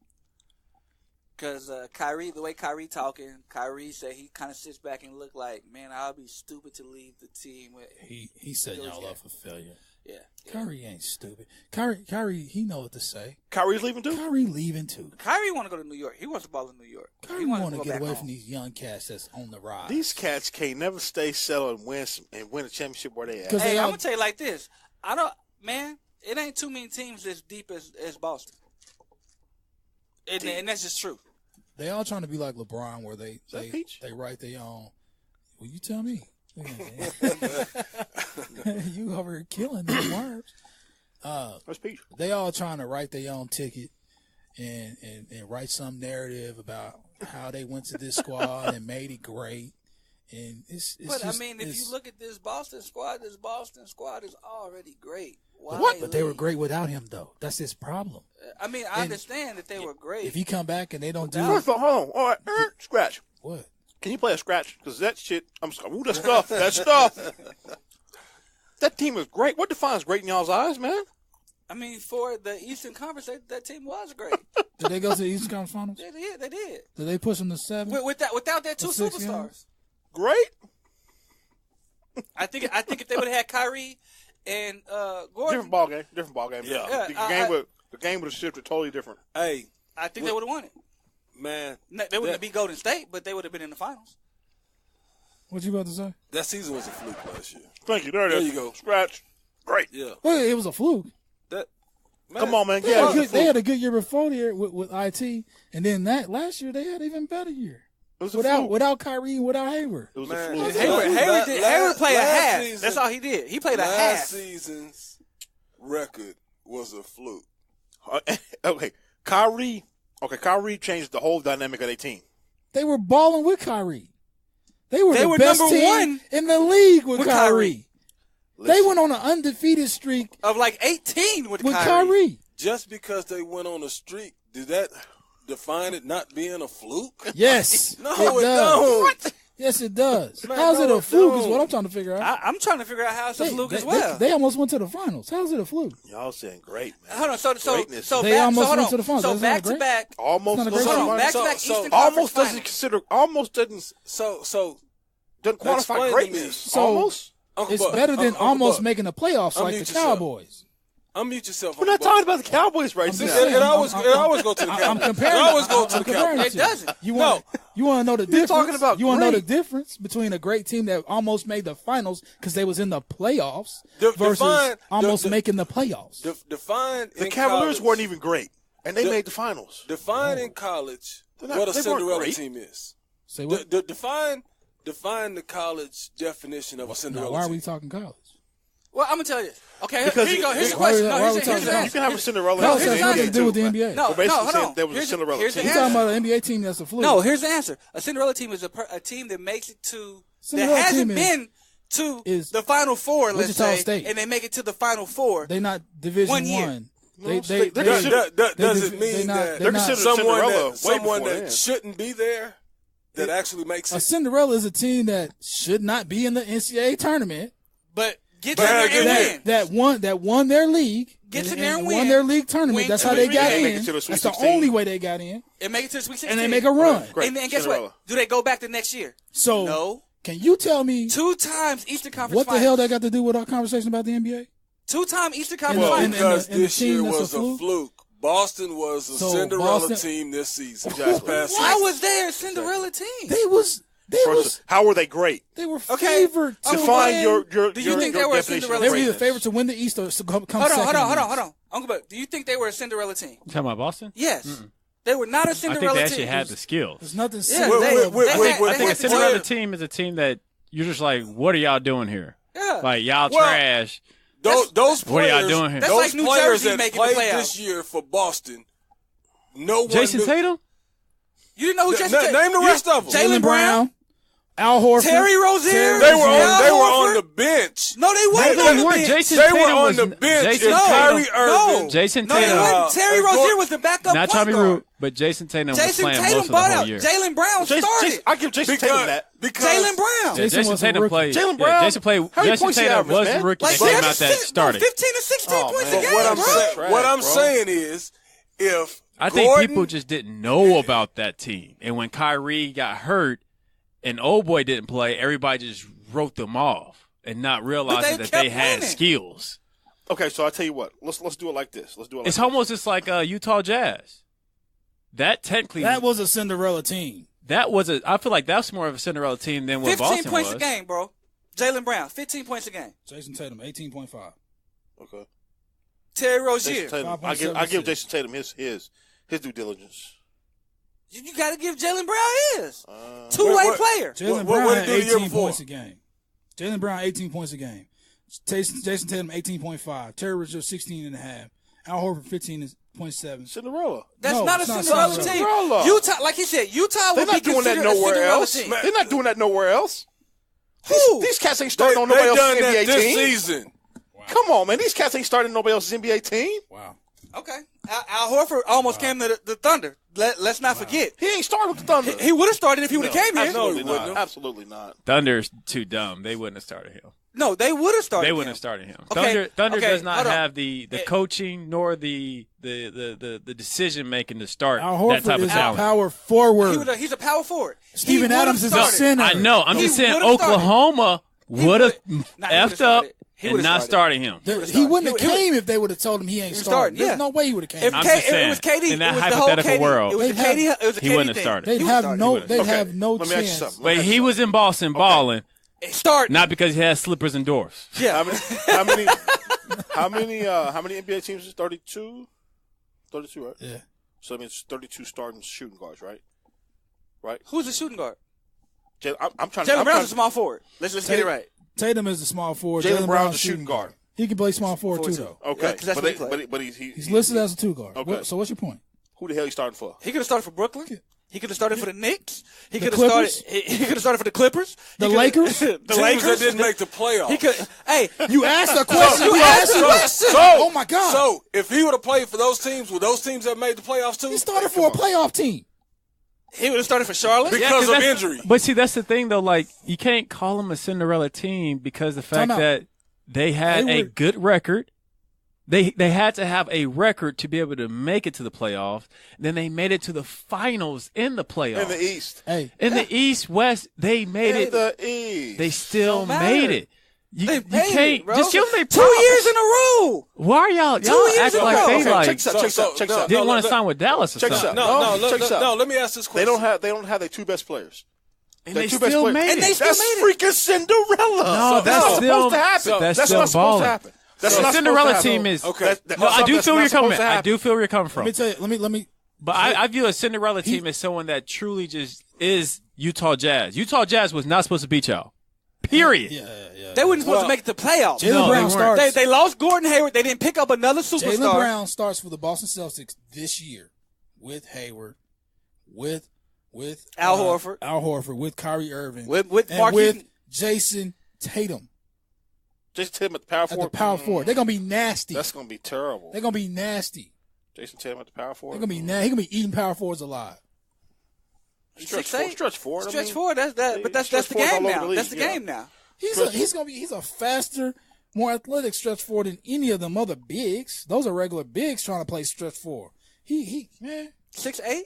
Speaker 4: Because Kyrie, the way Kyrie talking, Kyrie said he kind of sits back and look like, man, I'll be stupid to leave the team.
Speaker 2: He setting y'all up for failure.
Speaker 4: Yeah.
Speaker 2: Kyrie ain't stupid. Kyrie, he know what to say.
Speaker 1: Kyrie's leaving too?
Speaker 2: Kyrie leaving too.
Speaker 4: Kyrie want to go to New York. He wants to ball in New York.
Speaker 2: Kyrie want to get away from these young cats that's on the rise.
Speaker 1: These cats can't never stay settled and win a championship where they at.
Speaker 4: Hey, I'm going to tell you like this. It ain't too many teams as deep as Boston. And that's just true.
Speaker 2: They all trying to be like LeBron, where they write their own. Well, you tell me. You over here killing these words.
Speaker 1: That's Peach.
Speaker 2: They all trying to write their own ticket and write some narrative about how they went to this squad and made it great. And it's
Speaker 4: but just, if you look at this Boston squad is already great.
Speaker 2: What? But they were great without him, though. That's his problem.
Speaker 4: I understand that they were great.
Speaker 2: If he come back and they don't do
Speaker 1: it. Hold on. All right. Scratch.
Speaker 2: What?
Speaker 1: Can you play a scratch? Because that shit, that stuff. That stuff. That team is great. What defines great in y'all's eyes, man?
Speaker 4: For the Eastern Conference, that team was great.
Speaker 2: Did they go to the Eastern Conference Finals?
Speaker 4: They did.
Speaker 2: Did they push them to 7?
Speaker 4: Without their 2 superstars.
Speaker 1: Great.
Speaker 4: I think if they would have had Kyrie and Gordon,
Speaker 1: different ball game.
Speaker 3: Yeah.
Speaker 1: The game would have shifted totally different.
Speaker 3: Hey,
Speaker 4: I think they would have won it.
Speaker 3: Man,
Speaker 4: they wouldn't have beat Golden State, but they would have been in the finals.
Speaker 2: What you about to say?
Speaker 3: That season was a fluke last year.
Speaker 1: Thank you. There you go. Scratch. Great.
Speaker 3: Yeah.
Speaker 2: Well, it was a fluke.
Speaker 1: Come on, man.
Speaker 2: They had a good year before there with IT, and then last year they had an even better year. Without Kyrie and without Hayward.
Speaker 1: It was a fluke.
Speaker 4: Hayward played a half. That's all he did. He played a half.
Speaker 3: Last season's record was a fluke.
Speaker 1: Okay, Kyrie changed the whole dynamic of their team.
Speaker 2: They were balling with Kyrie. They were the best
Speaker 4: number
Speaker 2: team
Speaker 4: one
Speaker 2: in the league with Kyrie. They went on an undefeated streak
Speaker 4: of like 18 with
Speaker 2: Kyrie.
Speaker 3: Just because they went on a streak, did that define it not being a fluke?
Speaker 2: Yes.
Speaker 3: No, it don't.
Speaker 2: What? Yes, it does. How's it a fluke is what I'm trying to figure out.
Speaker 4: I'm trying to figure out how it's a fluke as well.
Speaker 2: They almost went to the finals. How's it a fluke?
Speaker 1: Y'all saying great, man.
Speaker 4: Hold on. So
Speaker 2: they almost went to the finals.
Speaker 4: So back to back.
Speaker 1: Almost.
Speaker 4: Back to back Eastern
Speaker 1: almost
Speaker 4: Conference
Speaker 1: doesn't consider. Almost doesn't. Doesn't qualify greatness.
Speaker 2: So
Speaker 1: almost.
Speaker 2: It's better than almost making the playoffs like the Cowboys.
Speaker 3: Unmute yourself.
Speaker 1: We're not talking about the Cowboys right now.
Speaker 3: It always go to the Cowboys.
Speaker 2: I'm comparing.
Speaker 3: It always go to the Cowboys.
Speaker 4: It doesn't.
Speaker 2: You want to know the difference?
Speaker 1: Talking about
Speaker 2: you want to know the difference between a great team that almost made the finals because they was in the playoffs versus almost making the playoffs.
Speaker 1: The Cavaliers weren't even great, and they made the finals.
Speaker 3: Define in college what a Cinderella team is.
Speaker 2: Say what?
Speaker 3: Define the college definition of a Cinderella team.
Speaker 2: Why are we talking college?
Speaker 4: Well, I'm going to tell you. Okay, here you go. Here's the question. Here's the answer.
Speaker 1: You can have a Cinderella.
Speaker 2: No, it has nothing to do with the NBA.
Speaker 4: No, hold on.
Speaker 1: There was a Cinderella team.
Speaker 2: You're talking about an NBA team that's a fluke.
Speaker 4: No, here's the answer. A Cinderella team is a team that makes it to – that hasn't been to the Final Four, let's
Speaker 2: Wichita
Speaker 4: say,
Speaker 2: State.
Speaker 4: and they make it to the Final Four.
Speaker 2: They're not Division
Speaker 4: 1 year.
Speaker 2: One.
Speaker 3: Does it mean that someone that shouldn't be there that actually makes it?
Speaker 2: A Cinderella is a team that should not be in the NCAA tournament,
Speaker 4: but gets in there and win.
Speaker 2: That won their league.
Speaker 4: Gets in there and win.
Speaker 2: Won their league tournament. That's how they got in.
Speaker 1: That's
Speaker 2: the only way they got in.
Speaker 4: And make it to the Sweet 16.
Speaker 2: And they make a run.
Speaker 4: And then guess what? Do they go back the next year?
Speaker 2: So
Speaker 4: no.
Speaker 2: Can you tell me
Speaker 4: 2 times Eastern Conference
Speaker 2: what the hell that got to do with our conversation about the NBA?
Speaker 4: 2-time Eastern Conference Finals.
Speaker 3: Because this year was a fluke. Boston was a Cinderella team this season.
Speaker 4: Why was there a Cinderella team?
Speaker 2: They was.
Speaker 1: How were they great?
Speaker 2: They were favored to
Speaker 1: define
Speaker 2: win.
Speaker 4: Do you think they were a Cinderella team?
Speaker 2: They were either favored to win the East or come
Speaker 4: hold
Speaker 2: second.
Speaker 4: Hold on. Uncle Buck, do you think they were a Cinderella team?
Speaker 13: You talking about Boston?
Speaker 4: Yes. They were not a Cinderella team.
Speaker 13: I think they actually had the skills.
Speaker 2: There's nothing
Speaker 13: Cinderella. I think a Cinderella team is a team that you're just like, what are y'all doing here?
Speaker 4: Yeah.
Speaker 13: Like, y'all trash.
Speaker 3: Those players,
Speaker 13: what are y'all doing here?
Speaker 4: That's
Speaker 3: those
Speaker 4: like New
Speaker 3: players
Speaker 4: Jersey
Speaker 3: that
Speaker 4: making
Speaker 3: played
Speaker 4: the playoffs.
Speaker 3: this year for Boston, no one
Speaker 13: Jason
Speaker 3: knew.
Speaker 13: Tatum?
Speaker 4: You didn't know who Jason Tatum?
Speaker 3: Name the rest of them.
Speaker 4: Jaylen Brown.
Speaker 2: Al Horford.
Speaker 4: Terry Rozier.
Speaker 3: They were on the bench.
Speaker 4: No, they weren't on the bench.
Speaker 13: Jason
Speaker 3: they
Speaker 13: Tatum
Speaker 3: were on
Speaker 13: was,
Speaker 3: the bench.
Speaker 13: Jason
Speaker 3: Kyrie
Speaker 13: Tatum,
Speaker 3: Irving.
Speaker 13: Jason
Speaker 4: No,
Speaker 13: Tatum.
Speaker 4: they weren't. Terry Rozier was the backup
Speaker 13: Not
Speaker 4: point
Speaker 13: Tommy
Speaker 4: guard.
Speaker 13: Root, but Jason Tatum was
Speaker 4: Jason
Speaker 13: playing
Speaker 4: Tatum
Speaker 13: most of the
Speaker 4: bought
Speaker 13: whole
Speaker 4: out.
Speaker 13: year.
Speaker 4: Jaylen Brown started.
Speaker 1: I give Jason Tatum that.
Speaker 4: Jaylen Brown.
Speaker 13: Jason Tatum played.
Speaker 1: Jaylen Brown.
Speaker 13: Jason played.
Speaker 1: How many
Speaker 13: Jason
Speaker 1: points he
Speaker 13: Tatum
Speaker 1: averaged,
Speaker 13: was
Speaker 1: man?
Speaker 13: the rookie
Speaker 4: Like
Speaker 13: that came out that started.
Speaker 4: 15 to 16 points a game,
Speaker 3: What I'm saying is, if
Speaker 13: I think people just didn't know about that team, and when Kyrie got hurt and old boy didn't play, everybody just wrote them off and not realizing that they had skills.
Speaker 1: Okay, so I tell you what, let's do it like this.
Speaker 13: It's almost just like Utah Jazz. That
Speaker 2: was a Cinderella team.
Speaker 13: I feel like that's more of a Cinderella team than what
Speaker 4: 15
Speaker 13: Boston
Speaker 4: points
Speaker 13: was.
Speaker 4: a game, bro. Jaylen Brown, 15 points a game.
Speaker 2: Jason Tatum, 18.5.
Speaker 1: Okay.
Speaker 4: Terry Rozier.
Speaker 1: I give Jason Tatum his due diligence.
Speaker 4: You got to give Jaylen Brown his. Two-way player.
Speaker 2: Jaylen Brown had 18 points a game. Jaylen Brown, 18 points a game. Jason Tatum, 18.5. Terry Rozier, 16.5. Al Horford, 15.7.
Speaker 1: Cinderella.
Speaker 4: That's not a Cinderella team. Utah, like he said, Utah would be considered a Cinderella team.
Speaker 1: They're not doing that nowhere else.
Speaker 4: Who?
Speaker 1: These cats ain't starting on nobody else's NBA team.
Speaker 3: This season.
Speaker 1: Wow. Come on, man. These cats ain't starting nobody else's NBA team.
Speaker 2: Wow.
Speaker 4: Okay. Al Horford almost came to the Thunder. Let's not forget.
Speaker 1: He ain't started with the Thunder.
Speaker 4: He would have started if he would have came here.
Speaker 1: Absolutely not. Absolutely not.
Speaker 13: Thunder's too dumb. They wouldn't have started him.
Speaker 4: No, they would have started.
Speaker 13: They wouldn't have started him.
Speaker 4: Okay.
Speaker 13: Thunder does not have the coaching nor the decision making to start that type of talent.
Speaker 2: Power forward.
Speaker 4: He's a power forward.
Speaker 2: Steven Adams is a center.
Speaker 13: I know. I'm just saying Oklahoma would have effed up and not started him.
Speaker 2: He wouldn't have came if they would have told him he ain't starting. There's no way he would have came.
Speaker 13: I'm just saying,
Speaker 4: it was KD,
Speaker 13: in that hypothetical world,
Speaker 4: he
Speaker 13: wouldn't have started.
Speaker 2: They'd have no chance.
Speaker 13: But he was in Boston balling.
Speaker 4: Start
Speaker 13: not because he has slippers and dwarfs.
Speaker 4: Yeah.
Speaker 1: How many NBA teams is 32? 32, right?
Speaker 2: Yeah.
Speaker 1: So that means 32 starting shooting guards, right? Right.
Speaker 4: Who's the shooting guard?
Speaker 1: I'm trying.
Speaker 4: Jaylen Brown's a small forward. Let's get it right.
Speaker 2: Tatum is the small forward.
Speaker 1: Jaylen Brown's a shooting guard.
Speaker 2: He can play small forward too, though.
Speaker 1: Okay, but he's
Speaker 2: listed as a 2 guard.
Speaker 1: Okay.
Speaker 2: So what's your point?
Speaker 1: Who the hell he starting for?
Speaker 4: He could have started for Brooklyn. He could have started for the Knicks. He could have started. He could have started for the Clippers.
Speaker 2: The Lakers.
Speaker 4: The Lakers
Speaker 3: that didn't make the playoffs.
Speaker 4: He could. Hey,
Speaker 2: you asked a question.
Speaker 4: You asked a question.
Speaker 2: Oh my God.
Speaker 3: So if he would have played for those teams, would those teams have made the playoffs too?
Speaker 2: He started for a playoff team.
Speaker 4: He would have started for Charlotte
Speaker 3: because of injury.
Speaker 13: But see, that's the thing though. Like, you can't call them a Cinderella team because the fact that they had a good record. They had to have a record to be able to make it to the playoffs. Then they made it to the finals in the playoffs.
Speaker 1: In the East.
Speaker 13: In the East, West, they made it.
Speaker 1: In the East.
Speaker 13: They still made it. You can't
Speaker 4: just give them 2 years in a row.
Speaker 13: Why are y'all
Speaker 4: 2 years
Speaker 13: acting
Speaker 4: in a
Speaker 13: like
Speaker 4: row?
Speaker 13: they
Speaker 1: Check this out.
Speaker 13: didn't want to sign with Dallas or something?
Speaker 3: No. Let me ask this question.
Speaker 1: They don't have their 2 best players.
Speaker 13: And they still made it.
Speaker 1: That's freaking Cinderella.
Speaker 13: No, that's
Speaker 1: supposed to happen.
Speaker 13: That's
Speaker 1: not supposed to happen. That's
Speaker 13: the
Speaker 1: not
Speaker 13: Cinderella team is
Speaker 1: okay.
Speaker 13: I do feel where you're coming from. I do feel where you're coming from.
Speaker 2: Let me tell you. Let me.
Speaker 13: But I view a Cinderella team as someone that truly just is Utah Jazz. Utah Jazz was not supposed to beat y'all. Period.
Speaker 2: Yeah.
Speaker 4: They weren't supposed to make it to playoffs.
Speaker 2: Jaylen Brown starts.
Speaker 4: They lost Gordon Hayward. They didn't pick up another superstar.
Speaker 2: Jaylen Brown starts for the Boston Celtics this year with Hayward, with
Speaker 4: Al Horford,
Speaker 2: with Kyrie Irving,
Speaker 4: with Mark
Speaker 2: with Jason Tatum.
Speaker 1: Jason Tatum at the power forward?
Speaker 2: At the power forward. They're going to be nasty.
Speaker 1: That's going to be terrible.
Speaker 2: They're going to be nasty.
Speaker 1: Jason Tatum at the power forward?
Speaker 2: They're going to be nasty. He's going to be eating power forwards alive.
Speaker 1: Stretch forward.
Speaker 4: Stretch forward. That's the game now. That's the game now.
Speaker 2: He's a faster, more athletic stretch forward than any of them other bigs. Those are regular bigs trying to play stretch forward. He man.
Speaker 4: 6'8"?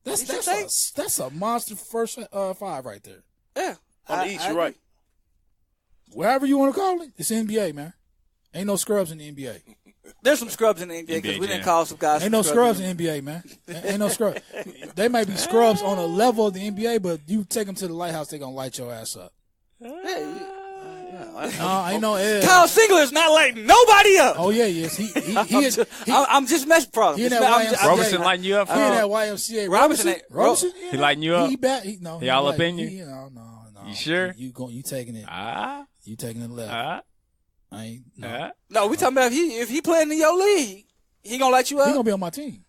Speaker 2: That's a monster first five right there.
Speaker 4: Yeah.
Speaker 1: On the East, you're right.
Speaker 2: Wherever you want to call it, it's NBA, man. Ain't no scrubs in the NBA.
Speaker 4: There's some scrubs in the NBA because we didn't call some guys.
Speaker 2: Ain't no scrubs in the NBA, man. Ain't no scrubs. They might be scrubs on a level of the NBA, but you take them to the lighthouse, they're going to light your ass up. Ain't no Ed.
Speaker 4: Kyle Singler's not lighting nobody up.
Speaker 2: Oh, yeah, yes.
Speaker 4: I'm just messing with
Speaker 13: Robinson lighting you up?
Speaker 2: He in that YMCA.
Speaker 4: Robinson?
Speaker 13: He lighting you up?
Speaker 2: He
Speaker 13: all up in you?
Speaker 2: No.
Speaker 13: You sure?
Speaker 2: You taking it. You taking it left. I ain't.
Speaker 4: No, we talking about if he playing in your league, he gonna light you up.
Speaker 2: He gonna be on my team.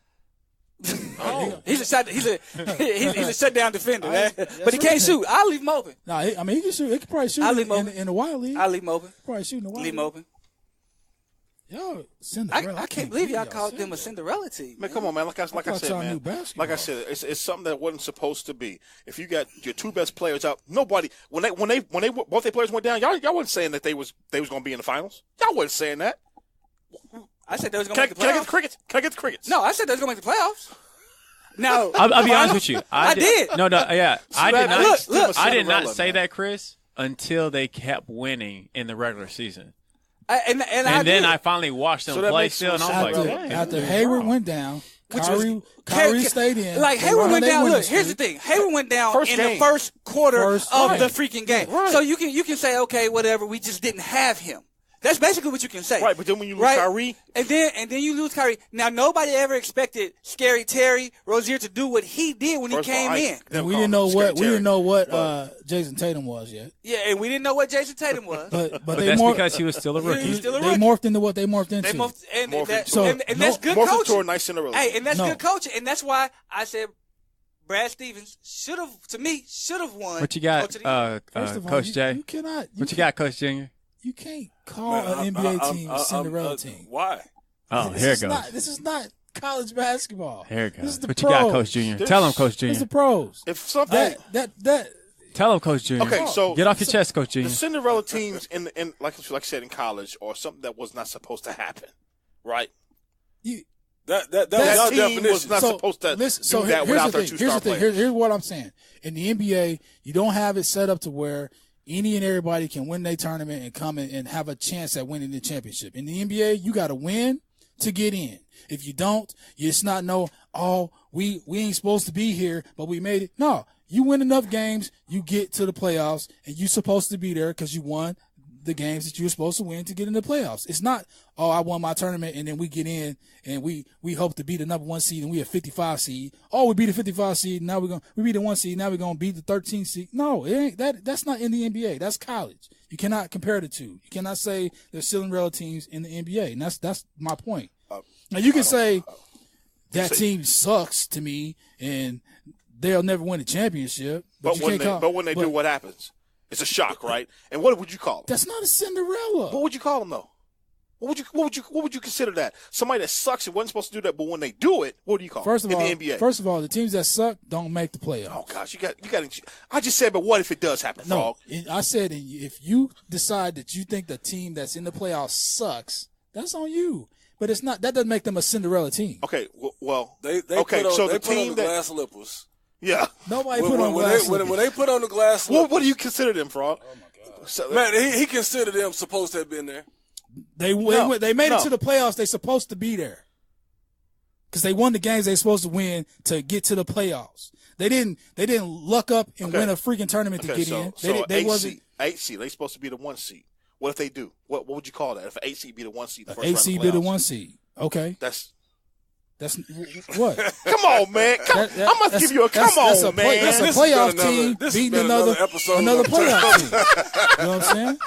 Speaker 4: He's a shutdown defender, man. But he can't shoot. I'll leave him open.
Speaker 2: No, he can shoot. He can probably shoot in the wild league.
Speaker 4: I'll leave him open.
Speaker 2: Probably shoot in the wild
Speaker 4: league. Leave him open.
Speaker 2: Yo, Cinderella.
Speaker 4: I can't believe y'all called them a Cinderella team.
Speaker 1: Man, come on, man. Like I said, man. Like I said, it's something that wasn't supposed to be. If you got your two best players out, nobody when both their players went down, y'all wasn't saying that they was going to be in the finals. Y'all wasn't saying that.
Speaker 4: I said they was going to make the playoffs.
Speaker 1: Can I get the crickets?
Speaker 4: No, I said they was going to make the playoffs. No,
Speaker 13: I'll be honest with you.
Speaker 4: I did.
Speaker 13: No, yeah. I did not.
Speaker 4: Look,
Speaker 13: I did not say that, Chris, until they kept winning in the regular season. And then I finally watched them play still, and I was like,
Speaker 2: after Hayward went down, Kyrie stayed in.
Speaker 4: Like Hayward went down. Look, here's the thing. Hayward went down the first quarter of the freaking game. Right. So you can say, okay, whatever. We just didn't have him. That's basically what you can say.
Speaker 1: Right, but then when you lose Kyrie.
Speaker 4: And then you lose Kyrie. Now, nobody ever expected Scary Terry Rozier to do what he did when he came in.
Speaker 2: And we didn't know what Jason Tatum was yet.
Speaker 4: Yeah, and we didn't know what Jason Tatum was.
Speaker 2: But
Speaker 13: that's because he was still a rookie.
Speaker 2: They morphed into what they morphed into.
Speaker 4: And that's good coaching.
Speaker 1: To a nice Cinderella.
Speaker 4: Hey, and that's good coaching. And that's why I said Brad Stevens should have won.
Speaker 13: What you got, Coach J?
Speaker 2: You cannot.
Speaker 13: What you got, Coach Junior?
Speaker 2: You can't call an NBA team a Cinderella team.
Speaker 3: Why?
Speaker 13: Oh, here it goes.
Speaker 2: This is not college basketball.
Speaker 13: Here it goes.
Speaker 2: This is the
Speaker 13: what
Speaker 2: pros.
Speaker 13: You got, Coach Junior? Tell him, Coach Junior.
Speaker 2: It's the pros.
Speaker 1: If something
Speaker 13: Tell him, Coach Junior.
Speaker 1: Okay, so
Speaker 13: get off your chest, Coach Junior.
Speaker 1: The Cinderella teams in like I said in college or something that was not supposed to happen, right?
Speaker 3: That was
Speaker 1: team was not supposed to do that without their two-star players.
Speaker 2: Here's what I'm saying. In the NBA, you don't have it set up to where any and everybody can win their tournament and come in and have a chance at winning the championship. In the NBA, you got to win to get in. If you don't, it's not we ain't supposed to be here, but we made it. No, you win enough games, you get to the playoffs, and you're supposed to be there because you won the games that you're supposed to win to get in the playoffs. It's not, I won my tournament and then we get in and we hope to beat the number 1 seed and we a 55 seed. We beat the 55 seed. Now we beat the 1 seed. Now we're going to beat the 13 seed. No, it ain't that's not in the NBA. That's college. You cannot compare the two. You cannot say there's Cinderella teams in the NBA. And that's my point. Now you can say that team sucks to me and they'll never win a championship.
Speaker 1: But when they do, what happens? It's a shock, right? And what would you call them?
Speaker 2: That's not a Cinderella.
Speaker 1: What would you call them, though? What would you consider that? Somebody that sucks and wasn't supposed to do that, but when they do it, what do you call them in the NBA?
Speaker 2: First of all, the teams that suck don't make the playoffs.
Speaker 1: Oh gosh, you got. I just said, but what if it does happen, Frog?
Speaker 2: No, I said if you decide that you think the team that's in the playoffs sucks, that's on you. But it's not. That doesn't make them a Cinderella team.
Speaker 1: Okay, well,
Speaker 3: they put on the glass slippers.
Speaker 1: Yeah.
Speaker 2: Nobody put on glass slippers.
Speaker 3: When they put on the glass slippers.
Speaker 1: What do you consider them, Frog?
Speaker 3: Oh, my God. So, man, he considered them supposed to have been there.
Speaker 2: They made it to the playoffs. They're supposed to be there. Because they won the games they're supposed to win to get to the playoffs. They didn't luck up and win a freaking tournament to get in. They wasn't
Speaker 1: 8 seed. They're supposed to be the 1 seed. What if they do? What would you call that? If an 8 seed be the 1 seed, the first
Speaker 2: 8 seed be the 1 seed. Okay. That's what?
Speaker 1: Come on, man. I'm going to give you man.
Speaker 2: That's a playoff team beating another playoff team. You know what I'm saying?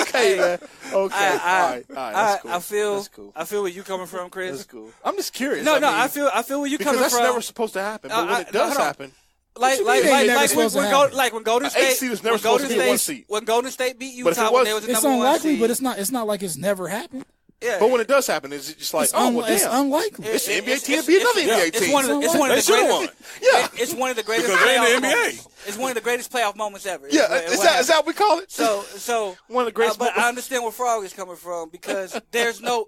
Speaker 1: Okay, man. Okay. All right. That's cool.
Speaker 4: I feel where you coming from, Chris.
Speaker 1: That's cool. I'm just curious.
Speaker 4: I feel where you coming from.
Speaker 1: Because that's never supposed to happen. But when it does happen.
Speaker 4: When Golden State,
Speaker 1: seed is never supposed to be 1 seed.
Speaker 4: When Golden State beat Utah, when they was the number 1 seed.
Speaker 2: But it's not like it's never happened.
Speaker 4: Yeah.
Speaker 1: But when it does happen, it's just like,
Speaker 2: it's unlikely.
Speaker 1: It's the NBA team to beat another NBA team.
Speaker 4: It's one of the greatest.
Speaker 1: Yeah.
Speaker 4: It's one of the greatest.
Speaker 3: Because they're in the NBA.
Speaker 4: It's one of the greatest playoff moments ever.
Speaker 1: Yeah, is that what we call it?
Speaker 4: So
Speaker 1: one of the greatest.
Speaker 4: But I understand where Frogg is coming from because there's no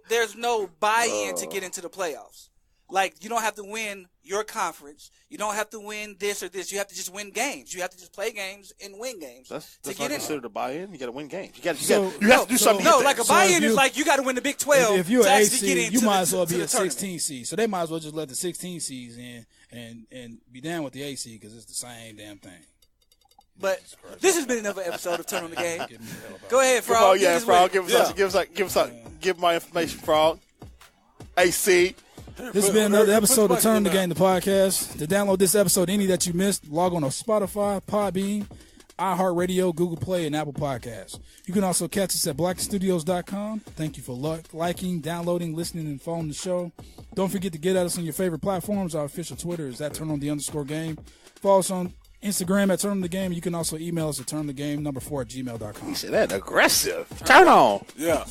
Speaker 4: buy-in to get into the playoffs. Like, you don't have to win your conference. You don't have to win this or this. You have to just win games. You have to just play games and win games.
Speaker 1: That's not considered a buy-in. You got to win games. You have to do something.
Speaker 4: No, like a buy-in is like you got to win the Big 12
Speaker 2: if you're
Speaker 4: to
Speaker 2: an
Speaker 4: actually get into
Speaker 2: you might as well be a
Speaker 4: 16
Speaker 2: 16 seed. So they might as well just let the 16 seeds in and be down with the 8 seed because it's the same damn thing.
Speaker 4: But this has been another episode of Turn on the Game. Go ahead, Frogg.
Speaker 1: Oh yeah, Frogg. Give my information, Frogg. AC.
Speaker 2: This has been another episode of Turn on the Game, the podcast. To download this episode, any that you missed, log on to Spotify, Podbean, iHeartRadio, Google Play, and Apple Podcasts. You can also catch us at blackenstudios.com. Thank you for liking, downloading, listening, and following the show. Don't forget to get at us on your favorite platforms. Our official Twitter is at @turn_on_the_game. Follow us on Instagram at Turn on the Game. You can also email us at turnonthegame4@gmail.com.
Speaker 1: You said that aggressive. Turn on.
Speaker 3: Yeah.